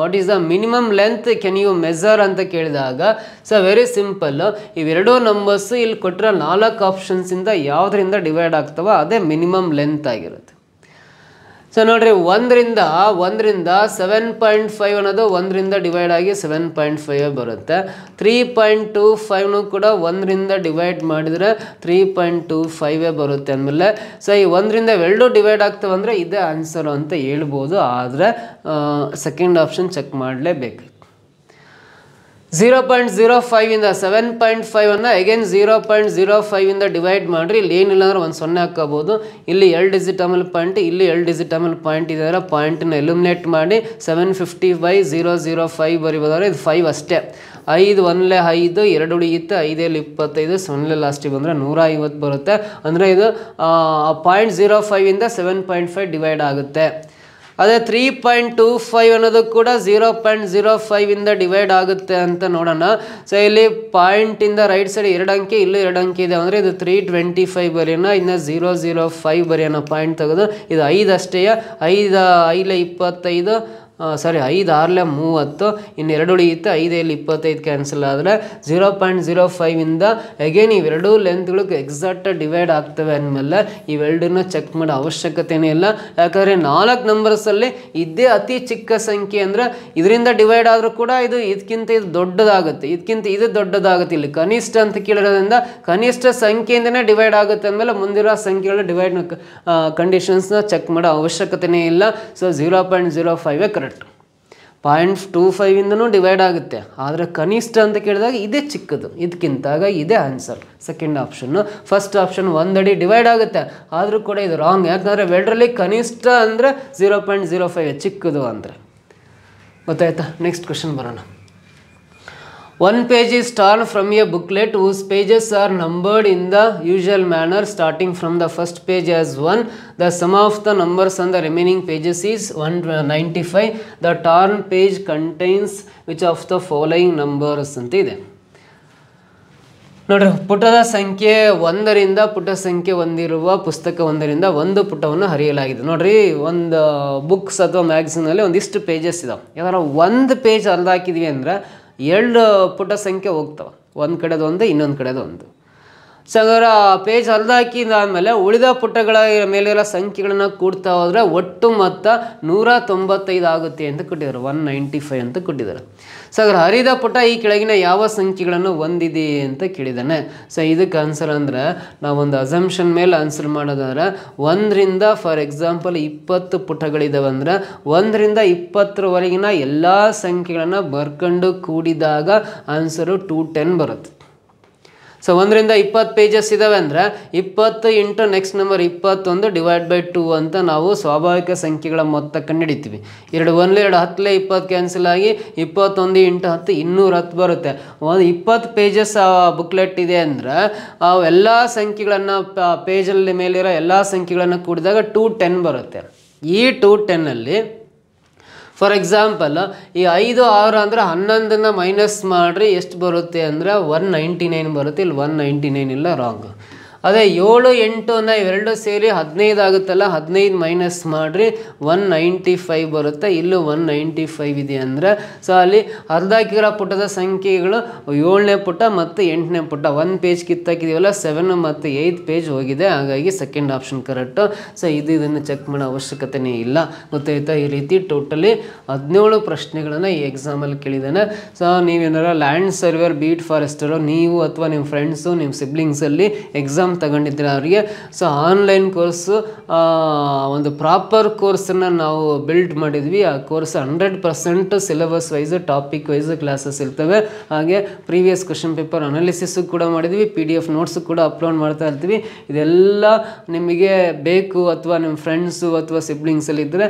what is the minimum length can you measure ಅಂತ ಕೇಳಿದಾಗ, ಸೊ ವೆರಿ ಸಿಂಪಲ್. ಇವೆರಡೂ ನಂಬರ್ಸು ಇಲ್ಲಿ ಕೊಟ್ಟಿರೋ 4 ಆಪ್ಷನ್ಸಿಂದ ಯಾವುದರಿಂದ ಡಿವೈಡ್ ಆಗ್ತವೋ ಅದೇ ಮಿನಿಮಮ್ ಲೆಂತ್ ಆಗಿರುತ್ತೆ. ಸೊ ನೋಡ್ರಿ, 1ರಿಂದ 7.5 ಅನ್ನೋದು 1ರಿಂದ ಡಿವೈಡ್ ಆಗಿ 7.5 ಬರುತ್ತೆ. 3.25 ಕೂಡ 1ರಿಂದ ಡಿವೈಡ್ ಮಾಡಿದರೆ 3.25 ಬರುತ್ತೆ ಅಂದಮೇಲೆ, ಸೊ ಈ 1ರಿಂದ ಇವೆರಡು ಡಿವೈಡ್ ಆಗ್ತವೆ ಅಂದರೆ ಇದೇ ಆನ್ಸರ್ ಅಂತ ಹೇಳ್ಬೋದು. ಆದರೆ ಸೆಕೆಂಡ್ ಆಪ್ಷನ್ ಚೆಕ್ ಮಾಡಲೇಬೇಕು. 0.05 ಇಂದ 7.5 ಅನ್ನು ಅಗೇನ್ 0.05 ಇಂದ ಡಿವೈಡ್ ಮಾಡಿರಿ. ಇಲ್ಲಿ ಏನಿಲ್ಲ ಅಂದ್ರೆ ಒಂದು 0 ಹಾಕೋಬೋದು. ಇಲ್ಲಿ 2 ಡಿಜಿಟಮಲ್ ಪಾಯಿಂಟ್, ಇಲ್ಲಿ 2 ಡಿಜಿಟಮಲ್ ಪಾಯಿಂಟ್ ಇದ್ದಾರೆ. ಪಾಯಿಂಟನ್ನು ಎಲಿಮಿನೇಟ್ ಮಾಡಿ 750/005 ಬರಿಬೋದಾದ್ರೆ ಇದು 5 ಅಷ್ಟೇ. 5 1 5, 2 ಉಳಿಯುತ್ತೆ, 5 25, 0 ಲಾಸ್ಟಿಗೆ ಬಂದರೆ 150 ಬರುತ್ತೆ. ಅಂದರೆ ಇದು 0.05 ಇಂದ 7.5 ಡಿವೈಡ್ ಆಗುತ್ತೆ. ಅದೇ 3.25 ಅನ್ನೋದು ಕೂಡ 0.05 ಇಂದ ಡಿವೈಡ್ ಆಗುತ್ತೆ ಅಂತ ನೋಡೋಣ. ಸೊ ಇಲ್ಲಿ ಪಾಯಿಂಟಿಂದ ರೈಟ್ ಸೈಡ್ 2 ಅಂಕೆ, ಇಲ್ಲೂ 2 ಅಂಕೆ ಇದೆ. ಅಂದರೆ ಇದು 325 ಬರೆಯೋಣ. ಇನ್ನು 005 ಬರೆಯೋಣ ಪಾಯಿಂಟ್ ತೆಗೆದು. ಇದು 5 ಅಷ್ಟೇ. 5 5 25, 5 6 30, ಇನ್ನು 2 ಉಳಿಯುತ್ತೆ, 5 25 ಕ್ಯಾನ್ಸಲ್ ಆದರೆ 0.05 ಇಂದ ಅಗೇನ್ ಇವೆರಡೂ ಲೆಂತ್ಗಳು ಎಕ್ಸಾಕ್ಟ್ ಡಿವೈಡ್ ಆಗ್ತವೆ ಅಂದಮೇಲೆ ಇವೆರಡನ್ನ ಚೆಕ್ ಮಾಡೋ ಅವಶ್ಯಕತೆನೇ ಇಲ್ಲ. ಯಾಕಂದರೆ 4 ನಂಬರ್ಸಲ್ಲಿ ಇದೇ ಅತಿ ಚಿಕ್ಕ ಸಂಖ್ಯೆ. ಅಂದರೆ ಇದರಿಂದ ಡಿವೈಡ್ ಆದರೂ ಕೂಡ ಇದಕ್ಕಿಂತ ಇದು ದೊಡ್ಡದಾಗುತ್ತೆ, ಇದಕ್ಕಿಂತ ಇದು ದೊಡ್ಡದಾಗುತ್ತೆ. ಇಲ್ಲಿ ಕನಿಷ್ಠ ಅಂತ ಕೇಳಿರೋದ್ರಿಂದ ಕನಿಷ್ಠ ಸಂಖ್ಯೆಯಿಂದನೇ ಡಿವೈಡ್ ಆಗುತ್ತೆ ಅಂದಮೇಲೆ ಮುಂದಿರೋ ಸಂಖ್ಯೆಗಳ ಡಿವೈಡ್ ಕಂಡೀಷನ್ಸ್ನ ಚೆಕ್ ಮಾಡೋ ಅವಶ್ಯಕತೆನೇ ಇಲ್ಲ. So 0.05 correct. 0.25 ಇಂದನೂ ಡಿವೈಡ್ ಆಗುತ್ತೆ, ಆದರೆ ಕನಿಷ್ಠ ಅಂತ ಕೇಳಿದಾಗ ಇದೇ ಚಿಕ್ಕದು, ಇದಕ್ಕಿಂತಾಗ ಇದೇ answer. Second option. First option 1 ಅಡಿ ಡಿವೈಡ್ ಆಗುತ್ತೆ, ಆದರೂ ಕೂಡ ಇದು ರಾಂಗ್. ಯಾಕಂದರೆ ಇವೆರಡರಲ್ಲಿ ಕನಿಷ್ಠ ಅಂದರೆ 0.05 ಚಿಕ್ಕದು ಅಂದರೆ. ಗೊತ್ತಾಯ್ತಾ? ನೆಕ್ಸ್ಟ್ ಕ್ವೆಶನ್ ಬರೋಣ. One page is torn from a booklet whose pages are numbered in the usual manner starting from the first page as 1. The sum of the numbers on the remaining pages is 195. The torn page contains which of the following numbers ಅಂತ ಇದೆ. ನೋಡ್ರಿ, ಪುಟದ ಸಂಖ್ಯೆ 1ರಿಂದ ಪುಟ ಸಂಖ್ಯೆ 1 ಇರುವ ಪುಸ್ತಕ 1ರಿಂದ ಒಂದು ಪುಟವನ್ನು ಹರಿಯಲಾಗಿದೆ. ನೋಡ್ರಿ, ಒಂದು ಬುಕ್ಸ್ ಅಥವಾ ಮ್ಯಾಗ್ಝಿನಲ್ಲಿ ಒಂದಿಷ್ಟು ಪೇಜಸ್ ಇದಾವೆ. ಯಾವ್ದಾರ ಒಂದು ಪೇಜ್ ಅರ್ಧಾಕಿದ್ವಿ ಅಂದರೆ 2 ಪುಟ ಸಂಖ್ಯೆ ಹೋಗ್ತವೆ, ಒಂದು ಕಡೆದು ಒಂದು, ಇನ್ನೊಂದು ಕಡೆದು ಒಂದು. ಸೊ ಹಾಗಾದ್ರೆ ಪೇಜ್ ಅರ್ಧಾಕಿದಾದ್ಮೇಲೆ ಉಳಿದ ಪುಟಗಳ ಮೇಲಿರೋ ಸಂಖ್ಯೆಗಳನ್ನು ಕೂಡ್ತಾ ಹೋದರೆ ಒಟ್ಟು ಮೊತ್ತ 195 ಆಗುತ್ತೆ ಅಂತ ಕೊಟ್ಟಿದ್ದಾರೆ. 195 ಅಂತ ಕೊಟ್ಟಿದ್ದಾರೆ. ಸೊ ಹಾಗಾದ್ರೆ ಹರಿದ ಪುಟ ಈ ಕೆಳಗಿನ ಯಾವ ಸಂಖ್ಯೆಗಳನ್ನು ಹೊಂದಿದೆ ಅಂತ ಕೇಳಿದ್ದಾನೆ. ಸೊ ಇದಕ್ಕೆ ಆನ್ಸರ್ ಅಂದರೆ ನಾವೊಂದು ಅಸಂಪ್ಷನ್ ಮೇಲೆ ಆನ್ಸರ್ ಮಾಡೋದಾದ್ರೆ 1ರಿಂದ ಫಾರ್ ಎಕ್ಸಾಂಪಲ್ 20 ಪುಟಗಳಿದ್ದಾವೆ ಅಂದರೆ 1ರಿಂದ 20ರವರೆಗಿನ ಎಲ್ಲ ಸಂಖ್ಯೆಗಳನ್ನು ಬರ್ಕೊಂಡು ಕೂಡಿದಾಗ ಆನ್ಸರು 210 ಬರುತ್ತೆ. ಸೊ 1ರಿಂದ 20 ಪೇಜಸ್ ಇದ್ದಾವೆ ಅಂದರೆ 20 into next number 21 divide by 2 ಅಂತ ನಾವು ಸ್ವಾಭಾವಿಕ ಸಂಖ್ಯೆಗಳ ಮೊತ್ತ ಕಂಡುಹಿಡಿತೀವಿ. 2 1 2 10 20 ಕ್ಯಾನ್ಸಲ್ ಆಗಿ 21 ಇಂಟು 10 210 ಬರುತ್ತೆ. 20 ಪೇಜಸ್ ಬುಕ್ಲೆಟ್ ಇದೆ ಅಂದರೆ ಎಲ್ಲ ಸಂಖ್ಯೆಗಳನ್ನು ಪೇಜಲ್ಲಿ ಮೇಲಿರೋ ಎಲ್ಲ ಸಂಖ್ಯೆಗಳನ್ನು ಕೂಡಿದಾಗ 210 ಬರುತ್ತೆ. ಈ 210ಅಲ್ಲಿ ಫಾರ್ ಎಕ್ಸಾಂಪಲ್ ಈ 5 6 ಅಂದರೆ 11ನ್ನು ಮೈನಸ್ ಮಾಡಿರಿ ಎಷ್ಟು ಬರುತ್ತೆ ಅಂದರೆ 199 ಬರುತ್ತೆ. ಇಲ್ಲಿ 199 ಇಲ್ಲ, ರಾಂಗ್. ಅದೇ 7 8ನ ಇವೆರಡು ಸೇರಿ 15 ಆಗುತ್ತಲ್ಲ, 15 ಮೈನಸ್ ಮಾಡಿರಿ 195 ಬರುತ್ತೆ. ಇಲ್ಲೂ 195 ಇದೆ ಅಂದರೆ ಸೊ ಅಲ್ಲಿ ಅರ್ಧಾಕಿರೋ ಪುಟದ ಸಂಖ್ಯೆಗಳು 7ನೇ ಪುಟ ಮತ್ತು 8ನೇ ಪುಟ. 1 ಪೇಜ್ ಕಿತ್ತಾಕಿದೀವಲ್ಲ, 7 ಮತ್ತು 8 ಪೇಜ್ ಹೋಗಿದೆ. ಹಾಗಾಗಿ ಸೆಕೆಂಡ್ ಆಪ್ಷನ್ ಕರೆಕ್ಟು. ಸೊ ಇದನ್ನು ಚೆಕ್ ಮಾಡೋ ಅವಶ್ಯಕತೆನೇ ಇಲ್ಲ. ಗೊತ್ತಾಯ್ತಾ? ಈ ರೀತಿ ಟೋಟಲಿ 17 ಪ್ರಶ್ನೆಗಳನ್ನು ಈ ಎಕ್ಸಾಮಲ್ಲಿ ಕೇಳಿದ್ದಾನೆ. ಸೊ ನೀವೇನಾರ ಲ್ಯಾಂಡ್ ಸರ್ವೇರ್, ಬೀಟ್ ಫಾರೆಸ್ಟರು ನೀವು ಅಥವಾ ನಿಮ್ಮ ಫ್ರೆಂಡ್ಸು ನಿಮ್ಮ ಸಿಬ್ಲಿಂಗ್ಸಲ್ಲಿ ಎಕ್ಸಾಮ್ ತಗೊಂಡಿದ್ರೆ ಅವರಿಗೆ ಸೊ ಆನ್ಲೈನ್ ಕೋರ್ಸು ಒಂದು ಪ್ರಾಪರ್ ಕೋರ್ಸನ್ನು ನಾವು ಬಿಲ್ಡ್ ಮಾಡಿದ್ವಿ. ಆ course 100% syllabus wise topic wise classes ಇರ್ತವೆ. ಹಾಗೆ ಪ್ರೀವಿಯಸ್ ಕ್ವೆಶನ್ ಪೇಪರ್ ಅನಾಲಿಸಿಸು ಕೂಡ ಮಾಡಿದ್ವಿ, PDF ನೋಟ್ಸು ಕೂಡ ಅಪ್ಲೋಡ್ ಮಾಡ್ತಾ ಇರ್ತೀವಿ. ಇದೆಲ್ಲ ನಿಮಗೆ ಬೇಕು ಅಥವಾ ನಿಮ್ಮ ಫ್ರೆಂಡ್ಸು ಅಥವಾ ಸಿಬ್ಲಿಂಗ್ಸಲ್ಲಿ ಇದ್ದರೆ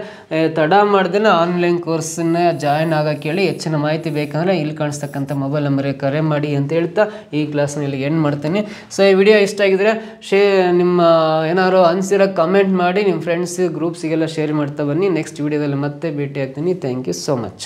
ತಡ ಮಾಡ್ದೇ ಆನ್ಲೈನ್ ಕೋರ್ಸನ್ನ ಜಾಯ್ನ್ ಆಗೋಕ್ಕೆ ಹೇಳಿ. ಹೆಚ್ಚಿನ ಮಾಹಿತಿ ಬೇಕಂದರೆ ಇಲ್ಲಿ ಕಾಣಿಸ್ತಕ್ಕಂಥ ಮೊಬೈಲ್ ನಂಬರ್ಗೆ ಕರೆ ಮಾಡಿ ಅಂತ ಹೇಳ್ತಾ ಈ ಕ್ಲಾಸ್ನ ಇಲ್ಲಿ ಎಂಡ್ ಮಾಡ್ತೀನಿ. ಸೊ ಈ ವಿಡಿಯೋ ಇಷ್ಟ ಆಗಿದ್ರೆ ನಿಮ್ಮ ಏನಾದ್ರು ಅನಿಸಿರೋ ಕಮೆಂಟ್ ಮಾಡಿ ನಿಮ್ಮ ಫ್ರೆಂಡ್ಸ್ ಗ್ರೂಪ್ಸಿಗೆಲ್ಲ ಶೇರ್ ಮಾಡ್ತಾ ಬನ್ನಿ. ನೆಕ್ಸ್ಟ್ ವಿಡಿಯೋದಲ್ಲಿ ಮತ್ತೆ ಭೇಟಿ ಆಗ್ತೀನಿ. Thank you so much.